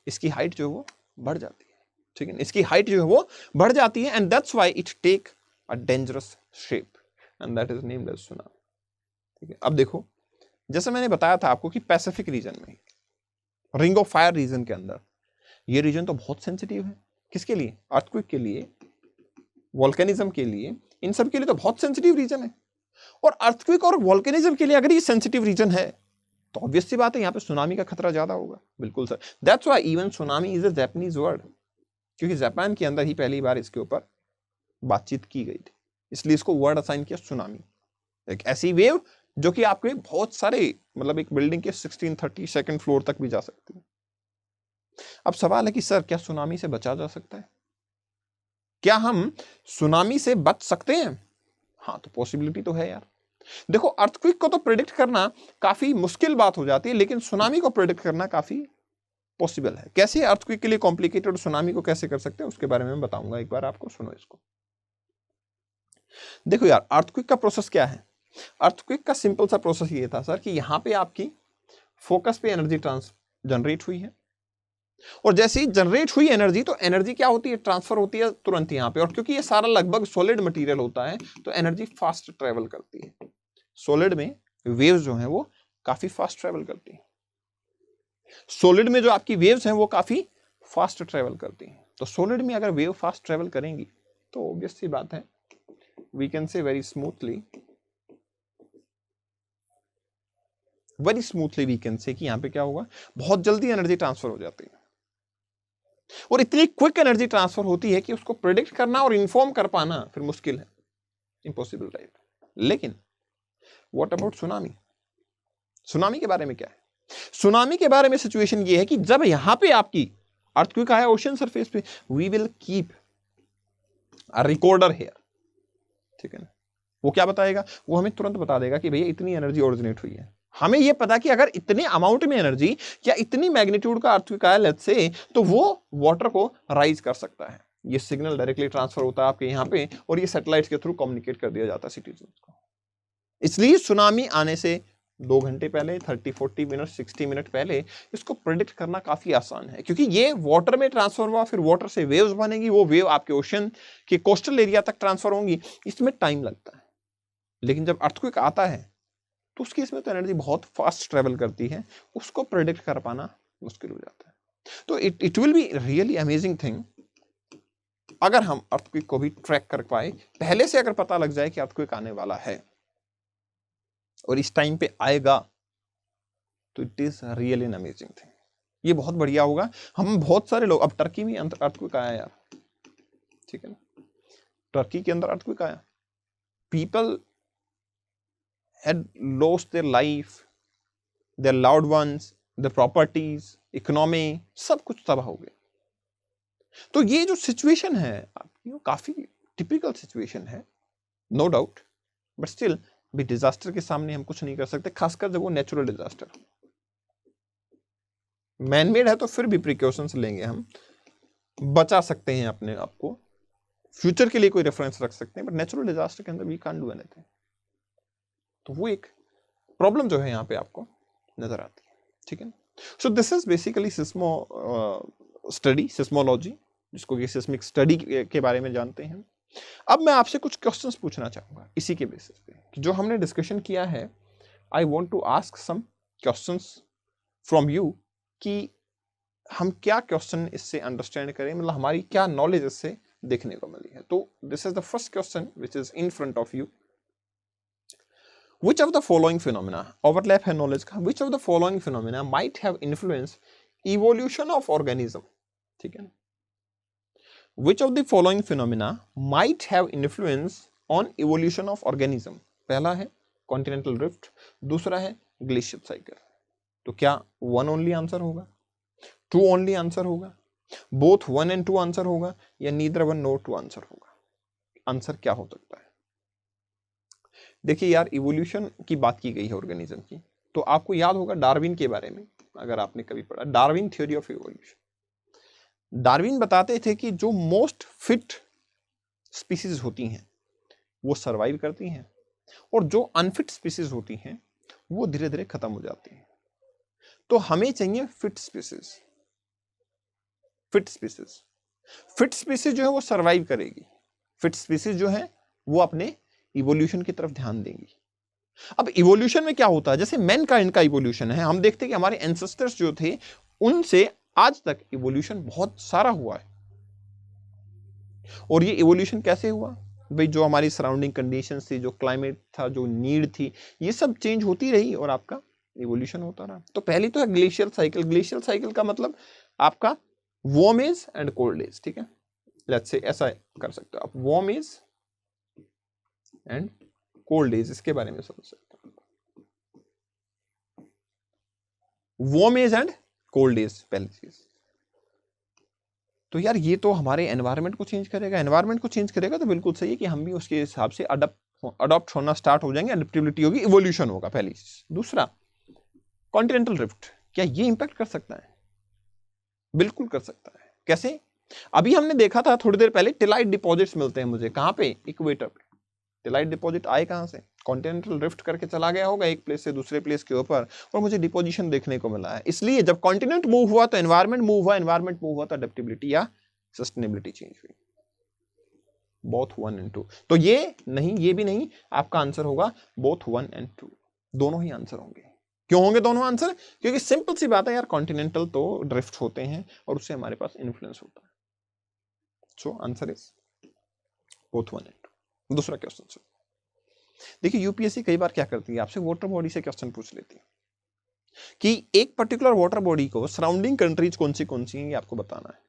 इसकी हाइट जो है वो बढ़ जाती है, ठीक है, इसकी हाइट जो है वो बढ़ जाती है। And that's why it take a dangerous shape and that is named as tsunami. ठीक है, अब देखो जैसे मैंने बताया था आपको कि पैसिफिक रीजन में, रिंग ऑफ फायर रीजन के अंदर, ये रीजन तो बहुत सेंसिटिव है। किसके लिए? अर्थक्वेक के लिए, वोल्केनिज्म के लिए, इन सब के लिए तो बहुत सेंसिटिव रीजन है। और अर्थक्वेक और वोल्केनिज्म के लिए अगर ये सेंसिटिव रीजन है तो ऑब्वियस सी बात है यहाँ पे सुनामी का खतरा ज्यादा होगा। बिल्कुल sir, that's why even tsunami is a Japanese word, क्योंकि जापान के अंदर ही पहली बार इसके ऊपर बातचीत की गई थी, इसलिए इसको वर्ड असाइन किया सुनामी। एक ऐसी वेव जो कि आपके बहुत सारे, मतलब एक बिल्डिंग के 1630 सेकंड फ्लोर तक भी जा सकती है। अब सवाल है कि सर क्या सुनामी से बचा जा सकता है? क्या हम सुनामी से बच सकते हैं? हाँ, तो पॉसिबिलिटी तो है यार। देखो अर्थक्वेक को तो प्रेडिक्ट करना काफी मुश्किल बात हो जाती है, लेकिन सुनामी को प्रेडिक्ट करना काफी पॉसिबल है। कैसे? अर्थक्वेक के लिए कॉम्प्लिकेटेड और सुनामी को कैसे कर सकते हैं उसके बारे में बताऊंगा एक बार आपको, सुनो इसको। देखो यार, अर्थक्वेक का प्रोसेस क्या है? अर्थक्वेक का सिंपल सा प्रोसेस ये था सर कि यहां पे आपकी फोकस पे एनर्जी जनरेट हुई है, और जैसे ही जनरेट हुई एनर्जी तो एनर्जी क्या होती है? ट्रांसफर होती है तुरंत यहां पे। और क्योंकि ये सारा लगभग सॉलिड मटेरियल होता है तो एनर्जी फास्ट ट्रेवल करती है। सॉलिड में वेव्स जो हैं वो काफी फास्ट ट्रेवल करती हैं। सॉलिड में जो आपकी वेव्स हैं वो काफी फास्ट ट्रेवल करती हैं। तो सॉलिड में अगर वेव फास्ट ट्रेवल करेंगी तो ऑब्वियस सी बात है, we can say very smoothly we can say कि यहां पे क्या होगा, बहुत जल्दी एनर्जी ट्रांसफर हो जाती है। और इतनी क्विक एनर्जी ट्रांसफर होती है कि उसको प्रेडिक्ट करना और इन्फॉर्म कर पाना फिर मुश्किल है, इंपॉसिबल टाइप। लेकिन व्हाट अबाउट सुनामी? सुनामी के बारे में क्या है? सुनामी के बारे में सिचुएशन ये है कि जब यहां पे आपकी अर्थक्वेक आया ओशन सरफेस पे, we will keep a recorder here, ठीक है ना। वो क्या बताएगा? वो हमें तुरंत बता देगा कि भैया इतनी एनर्जी ओरिजिनेट हुई है। हमें यह पता कि अगर इतने अमाउंट में एनर्जी या इतनी मैग्नीट्यूड का अर्थक्वेक आया लेट्स से, तो वो वाटर को राइज कर सकता है। ये सिग्नल डायरेक्टली ट्रांसफर होता है आपके यहाँ पे और ये सैटेलाइट्स के थ्रू कम्युनिकेट कर दिया जाता है सिटीजन्स को। इसलिए सुनामी आने से 2 घंटे पहले, 30-40 मिनट, 60 मिनट पहले इसको प्रेडिक्ट करना काफी आसान है, क्योंकि ये वाटर में ट्रांसफर हुआ, फिर वाटर से वेव्स बनेगी, वो वेव आपके ओशन के कोस्टल एरिया तक ट्रांसफर होंगी, इसमें टाइम लगता है। लेकिन जब अर्थक्वेक आता है तो उसकी इसमें तो एनर्जी बहुत फास्ट ट्रेवल करती है, उसको प्रेडिक्ट कर पाना मुश्किल हो जाता है। तो it will be really amazing thing अगर हम अर्थक्वेक को भी ट्रैक कर पाए, पहले से अगर पता लग जाए कि अर्थक्वेक आने वाला है और इस टाइम पे आएगा, तो it is really an amazing thing. ये बहुत बढ़िया होगा। हम बहुत सारे लोग, अब टर्की में अर्थक्वेक आया यार, ठीक है ना, टर्की के अंदर अर्थक्वेक आया, people had lost their life, their loved ones, their properties, economy, सब कुछ तबाह हो गया। तो ये जो सिचुएशन है आपकी, वो काफी टिपिकल सिचुएशन है, नो डाउट, बट स्टिल भी डिजास्टर के सामने हम कुछ नहीं कर सकते, खासकर जब वो नेचुरल डिजास्टर हो। मैनमेड है तो फिर भी प्रिकॉशंस लेंगे, हम बचा सकते हैं अपने आप को, फ्यूचर के लिए कोई रेफरेंस रख सकते हैं, बट नेचुरल डिजास्टर के अंदर वी कांट डू एनीथिंग। तो वो एक प्रॉब्लम जो है यहाँ पे आपको नजर आती है, ठीक है ना। So this is basically seismo study, seismology, जिसको कि सिस्मिक स्टडी के बारे में जानते हैं। अब मैं आपसे कुछ क्वेश्चंस पूछना चाहूंगा इसी के बेसिस पे कि जो हमने डिस्कशन किया है। I want to ask some questions from you कि हम क्या क्वेश्चन इससे अंडरस्टैंड करें, मतलब हमारी क्या नॉलेज इससे देखने को मिली है। तो this is the first question which is in front of you. Which of the following phenomena, overlap है knowledge का, which of the following phenomena might have influenced evolution of organism, ठीक है ना। Which of the following phenomena might have influence on evolution of organism? पहला है continental drift, दूसरा है glacial cycle। तो क्या one only आंसर होगा, two only आंसर होगा, both 1 and 2 आंसर होगा, या neither 1 nor 2 आंसर होगा? आंसर क्या हो सकता है? देखिए यार, इवोल्यूशन की बात की गई है ऑर्गेनिज्म की, तो आपको याद होगा डार्विन के बारे में, अगर आपने कभी पढ़ा Darwin theory of evolution. Darwin बताते थे कि जो मोस्ट फिट स्पीसीज होती हैं वो सरवाइव करती हैं, और जो अनफिट स्पीसीज होती हैं वो धीरे धीरे खत्म हो जाती हैं। तो हमें चाहिए fit species. Fit species, fit species जो है वो सरवाइव करेगी, फिट स्पीसीज जो है वो अपने इवोल्यूशन की तरफ ध्यान देंगी। अब इवोल्यूशन में क्या होता है, जैसे मैनकाइंड का इवोल्यूशन है, हम देखते हैं कि हमारे एंसेस्टर्स जो थे उनसे आज तक इवोल्यूशन बहुत सारा हुआ है। और ये इवोल्यूशन कैसे हुआ भाई, जो हमारी सराउंडिंग कंडीशंस थी, जो क्लाइमेट था, जो नीड थी, ये सब चेंज होती रही और आपका इवोल्यूशन होता रहा। तो पहली तो है ग्लेशियल साइकिल। ग्लेशियल साइकिल का मतलब आपका warm edge and cold edge, ठीक है, लेट्स से ऐसा कर सकते हो आप, warm edge and cold edge, इसके बारे में समझ सकते हो। Warm edge and cold edge पहली चीज। तो यार ये तो हमारे एनवायरनमेंट को चेंज करेगा, एनवायरनमेंट को चेंज करेगा तो बिल्कुल सही है कि हम भी उसके हिसाब से अडॉप्ट होना स्टार्ट हो जाएंगे, एडेप्टेबिलिटी होगी, इवोल्यूशन होगा, पहली चीज। दूसरा, कॉन्टिनेंटल ड्रिफ्ट, क्या ये इंपैक्ट कर सकता है? बिल्कुल कर सकता है। कैसे? अभी हमने देखा था थोड़ी देर पहले, टिलाइट डिपॉजिट्स मिलते हैं मुझे, कहां पे? इक्वेटर पे। टिलाइट डिपॉजिट आए कहां से? कॉन्टिनेंटल ड्रिफ्ट करके चला गया होगा एक प्लेस से दूसरे प्लेस के ऊपर, और मुझे डिपोजिशन देखने को मिला है। इसलिए जब कॉन्टिनेंट मूव हुआ तो एनवायरनमेंट मूव हुआ, एनवायरनमेंट मूव हुआ तो अडेप्टेबिलिटी या सस्टेनेबिलिटी चेंज हुई। Both 1 and 2। तो ये नहीं, ये भी नहीं, आपका आंसर होगा बोथ 1 and 2, दोनों ही आंसर होंगे। क्यों होंगे दोनों आंसर? क्योंकि सिंपल सी बात है यार, कॉन्टिनेंटल तो ड्रिफ्ट होते हैं और उससे हमारे पास इन्फ्लुएंस होता है। So answer is both 1 and 2। दूसरा क्वेश्चन, देखिए यूपीएससी कई बार क्या करती है, आपसे वाटर बॉडी से क्वेश्चन पूछ लेती है कि एक पर्टिकुलर वाटर बॉडी को सराउंडिंग कंट्रीज कौन सी हैं, ये आपको बताना है।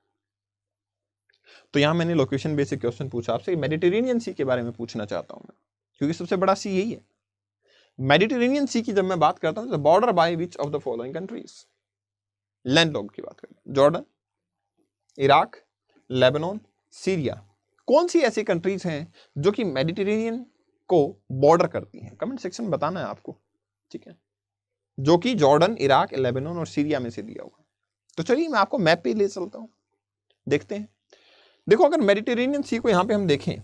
तो यहां मैंने लोकेशन बेसिक क्वेश्चन पूछा आपसे, मेडिटेरेनियन सी के बारे में पूछना चाहता हूं मैं, क्योंकि सबसे बड़ा सी यही है। मेडिटेरेनियन सी की जब मैं बात करता हूं तो border by which of the following countries, landlocked की बात करें, जॉर्डन, इराक, लेबनान, सीरिया, कौन सी ऐसी कंट्रीज हैं जो कि मेडिटेरेनियन को बॉर्डर करती हैं? कमेंट सेक्शन में बताना है आपको, ठीक है, जो कि जॉर्डन, इराक, लेबनान और सीरिया में से दिया हुआ। तो चलिए मैं आपको मैप पे ले चलता हूं, देखते हैं। देखो अगर मेडिटेरेनियन सी को यहां पे हम देखें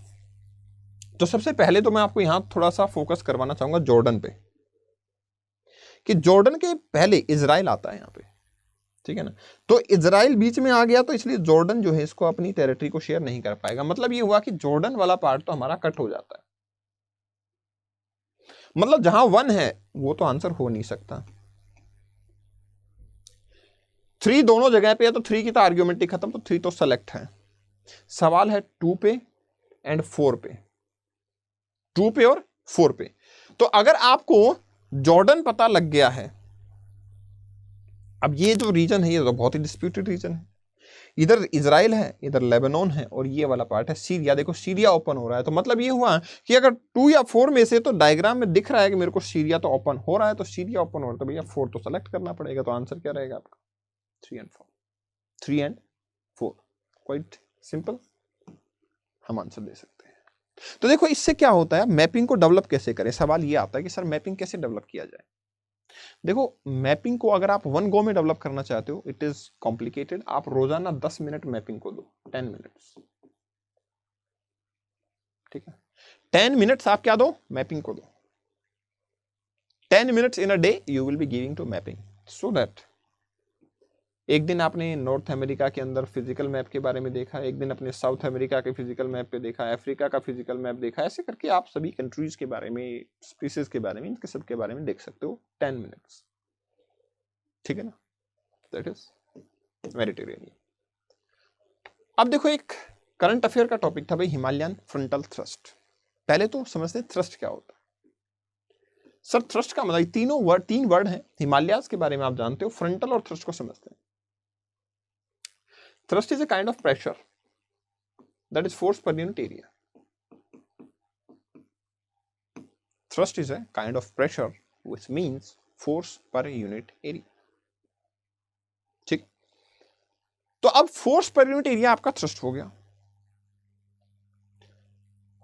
तो सबसे पहले तो मैं आपको यहां थोड़ा सा फोकस करवाना चाहूंगा जॉर्डन पे। कि जॉर्डन के पहले इजराइल आता है यहाँ पे, ठीक है ना। तो इजराइल बीच में आ गया, तो इसलिए जॉर्डन जो है इसको अपनी टेरिटरी को शेयर नहीं कर पाएगा। मतलब ये हुआ कि जॉर्डन वाला पार्ट तो हमारा कट हो जाता है। मतलब जहां 1 है वो तो आंसर हो नहीं सकता। 3 दोनों जगह पे है, तो 3 की तो आर्ग्यूमेंट ही खत्म, तो 3 तो सेलेक्ट है। सवाल है 2 पे एंड 4 पे, 2 पे और 4 पे। तो अगर आपको जॉर्डन पता लग गया है, अब ये जो रीजन है ये तो बहुत ही डिस्प्यूटेड रीजन है। इधर इजराइल है, इधर लेबनान है, और ये वाला पार्ट है सीरिया। देखो सीरिया ओपन हो रहा है, तो मतलब ये हुआ कि अगर 2 या 4 में से, तो डायग्राम में दिख रहा है कि मेरे को सीरिया तो ओपन हो रहा है, तो सीरिया ओपन हो रहा है, तो भैया 4 तो सेलेक्ट करना पड़ेगा। तो आंसर क्या रहेगा आपका? 3 एंड 4, 3 एंड 4, क्वाइट सिंपल, हम आंसर दे सकते हैं। तो देखो इससे क्या होता है, मैपिंग को डेवलप कैसे करें। सवाल ये आता है कि सर मैपिंग कैसे डेवलप किया जाए। देखो मैपिंग को अगर आप 1 गो में डेवलप करना चाहते हो, इट इज कॉम्प्लिकेटेड। आप रोजाना 10 मिनट मैपिंग को दो, 10 मिनट्स, ठीक है। 10 मिनट्स आप क्या दो? मैपिंग को दो। 10 minutes in a day you will be giving to mapping, so that एक दिन आपने नॉर्थ अमेरिका के अंदर फिजिकल मैप के बारे में देखा, एक दिन अपने साउथ अमेरिका के फिजिकल मैप पे देखा, अफ्रीका का फिजिकल मैप देखा, ऐसे करके आप सभी कंट्रीज के बारे में, स्पीसीज के बारे में, इनके सब के बारे में देख सकते हो 10 मिनट्स, ठीक है ना। That is Mediterranean. अब देखो एक करंट अफेयर का टॉपिक था भाई, हिमालयन फ्रंटल थ्रस्ट। पहले तो समझते हैं थ्रस्ट क्या होता है। सर थ्रस्ट का मतलब 3 वर्ड है, हिमालयाज के बारे में आप जानते हो, फ्रंटल और थ्रस्ट को समझते हैं। Thrust is a kind of pressure, that is force per unit area. Thrust is a kind of pressure which means force per unit area. ठीक, तो अब फोर्स पर यूनिट एरिया आपका थ्रस्ट हो गया।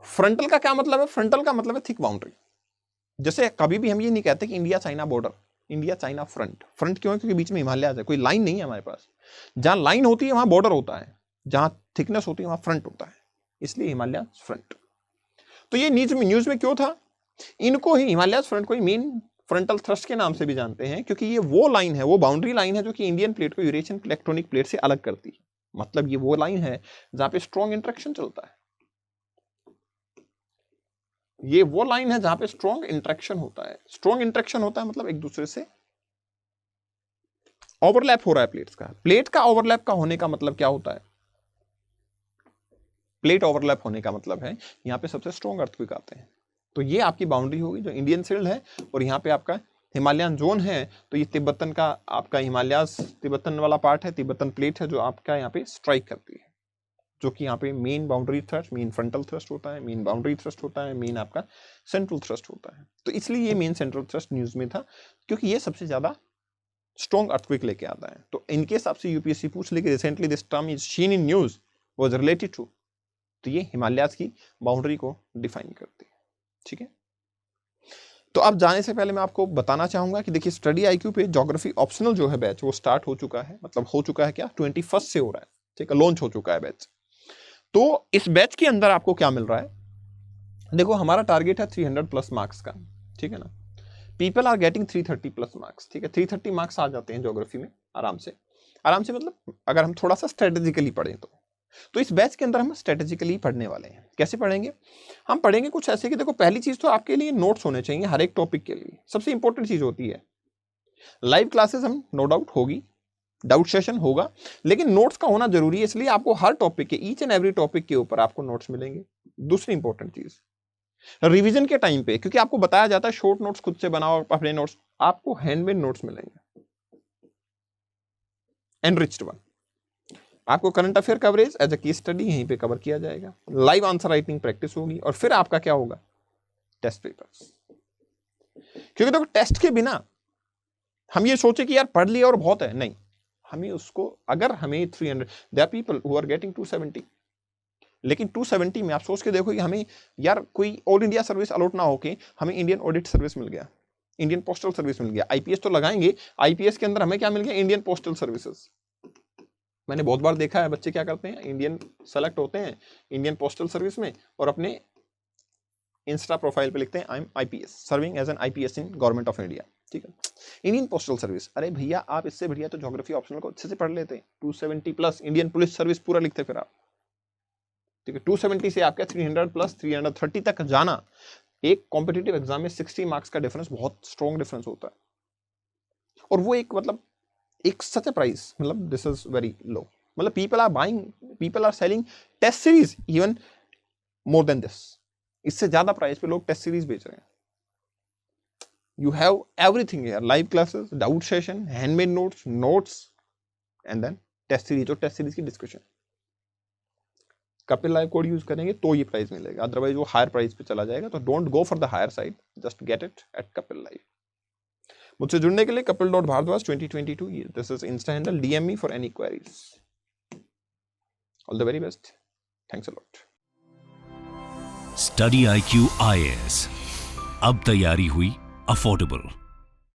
फ्रंटल का क्या मतलब है? फ्रंटल का मतलब है थिक बाउंड्री। जैसे कभी भी हम ये नहीं कहते कि India China border, India China front. Front क्यों है? क्योंकि बीच में हिमालय है, कोई लाइन नहीं है हमारे पास। जहां लाइन होती है वहां बॉर्डर होता है, जहां थिकनेस होती है वहां फ्रंट होता है, इसलिए हिमालय फ्रंट। तो ये न्यूज में क्यों था? इनको ही हिमालय फ्रंट को ही मेन फ्रंटल थ्रस्ट के नाम से भी जानते हैं, क्योंकि ये वो लाइन है, वो बाउंड्री लाइन है जो कि इंडियन प्लेट को यूरेशियन टेक्टोनिक प्लेट से अलग करती है। मतलब ये वो लाइन है जहां पे स्ट्रॉन्ग इंटरेक्शन चलता है, ये वो लाइन है जहां पे स्ट्रॉन्ग इंटरेक्शन होता है। स्ट्रॉन्ग इंटरेक्शन होता है मतलब एक दूसरे से ओवरलैप हो रहा है प्लेट्स का। प्लेट का ओवरलैप का होने का मतलब क्या होता है? प्लेट ओवरलैप होने का मतलब है यहां पे सबसे स्ट्रॉन्ग अर्थक्वेक आते हैं। तो ये आपकी बाउंड्री होगी जो इंडियन शील्ड है, और यहाँ पे आपका हिमालयन जोन है। तो ये तिब्बतन का आपका हिमालयाज, तिब्बतन वाला पार्ट है, तिब्बतन प्लेट है जो आपका यहाँ पे स्ट्राइक करती है, जो कि यहाँ पे main boundary thrust, main frontal thrust होता है, मेन बाउंड्री थ्रस्ट होता है, मेन आपका सेंट्रल थ्रस्ट होता है। तो इसलिए ये मेन सेंट्रल थ्रस्ट न्यूज में था, क्योंकि ये सबसे ज्यादा स्ट्रॉन्ग अर्थक्वेक लेके आता है। तो इनके हिसाब से यूपीएससी पूछ ले कि recently this term is seen in news was related to, तो ये हिमालयाज की बाउंड्री को डिफाइन करती है, ठीक है। तो अब जाने से पहले मैं आपको बताना चाहूंगा कि देखिए स्टडी आईक्यू पे ज्योग्राफी ऑप्शनल जो है बैच वो स्टार्ट हो चुका है। मतलब हो चुका है क्या, 21 से हो रहा है, ठीक है, लॉन्च हो चुका है बैच। तो इस बैच के अंदर आपको क्या मिल रहा है? देखो हमारा टारगेट है 300 प्लस मार्क्स का, ठीक है ना। People are getting 330 plus marks, ठीक है। 330 मार्क्स आ जाते हैं ज्योग्राफी में आराम से, आराम से मतलब अगर हम थोड़ा सा स्ट्रेटेजिकली पढ़ें तो इस बैच के अंदर हम स्ट्रेटेजिकली पढ़ने वाले हैं। कैसे पढ़ेंगे? हम पढ़ेंगे कुछ ऐसे कि देखो पहली चीज तो आपके लिए नोट्स होने चाहिए हर एक टॉपिक के लिए, सबसे इंपॉर्टेंट चीज होती है। लाइव क्लासेस हम नो डाउट होगी, डाउट सेशन होगा, लेकिन नोट्स का होना जरूरी है, इसलिए आपको हर टॉपिक के, ईच एंड एवरी टॉपिक के ऊपर आपको नोट्स मिलेंगे। दूसरी इंपॉर्टेंट चीज रिवीजन के टाइम पे, क्योंकि आपको बताया जाता है शॉर्ट नोट्स खुद से बनाओ अपने नोट्स, आपको हैंडमेड नोट्स मिलेंगे, एनरिच्ड वन। आपको current affair coverage as a case study यहीं पे कवर किया जाएगा, लाइव आंसर राइटिंग प्रैक्टिस होगी, और फिर आपका क्या होगा? Test papers. क्योंकि देखो टेस्ट के बिना हम ये सोचे कि यार पढ़ लिया और बहुत है, नहीं। हमें उसको, अगर हमें 300, there are people who are getting 270, लेकिन 270 में आप सोच के देखो कि हमें यार कोई ऑल इंडिया सर्विस अलॉट ना होके हमें इंडियन ऑडिट सर्विस मिल गया, इंडियन पोस्टल सर्विस मिल गया, आईपीएस तो लगाएंगे, आईपीएस के अंदर हमें क्या मिल गया? Indian postal services. मैंने बहुत बार देखा है बच्चे क्या करते हैं, इंडियन सेलेक्ट होते हैं इंडियन पोस्टल सर्विस में, और अपने इंस्टा प्रोफाइल पे लिखते हैं I am IPS, serving as an IPS in government of India. ठीक है। इंडियन पोस्टल सर्विस, अरे भैया आप इससे बढ़िया तो ज्योग्राफी ऑप्शनल को अच्छे से पढ़ लेते। 270 प्लस इंडियन पुलिस सर्विस पूरा लिखते फिर आप, ठीक है। 270 से आपका 300 प्लस 330 तक जाना एक कॉम्पिटिटिव एग्जाम में 60 मार्क्स का डिफरेंस बहुत स्ट्रॉन्ग डिफरेंस होता है। और वो एक मतलब एक सच ए प्राइस, मतलब दिस इज वेरी लो, मतलब people are selling test series even more than this, इससे ज्यादा प्राइस पे लोग टेस्ट सीरीज बेच रहे हैं। You have everything here, live classes, doubt session, handmade notes and then test series और test series की discussion। Kapil live code use करेंगे तो ये प्राइस मिलेगा, अदरवाइज वो हायर प्राइस पे चला जाएगा। तो don't go for the higher side, just get it at Kapil live. मुझसे जुड़ने के लिए kapil.bhardwaj2022 this is insta handle, DM me for any queries. All the very best, thanks a lot. Study IQ IAS, अब तैयारी हुई affordable.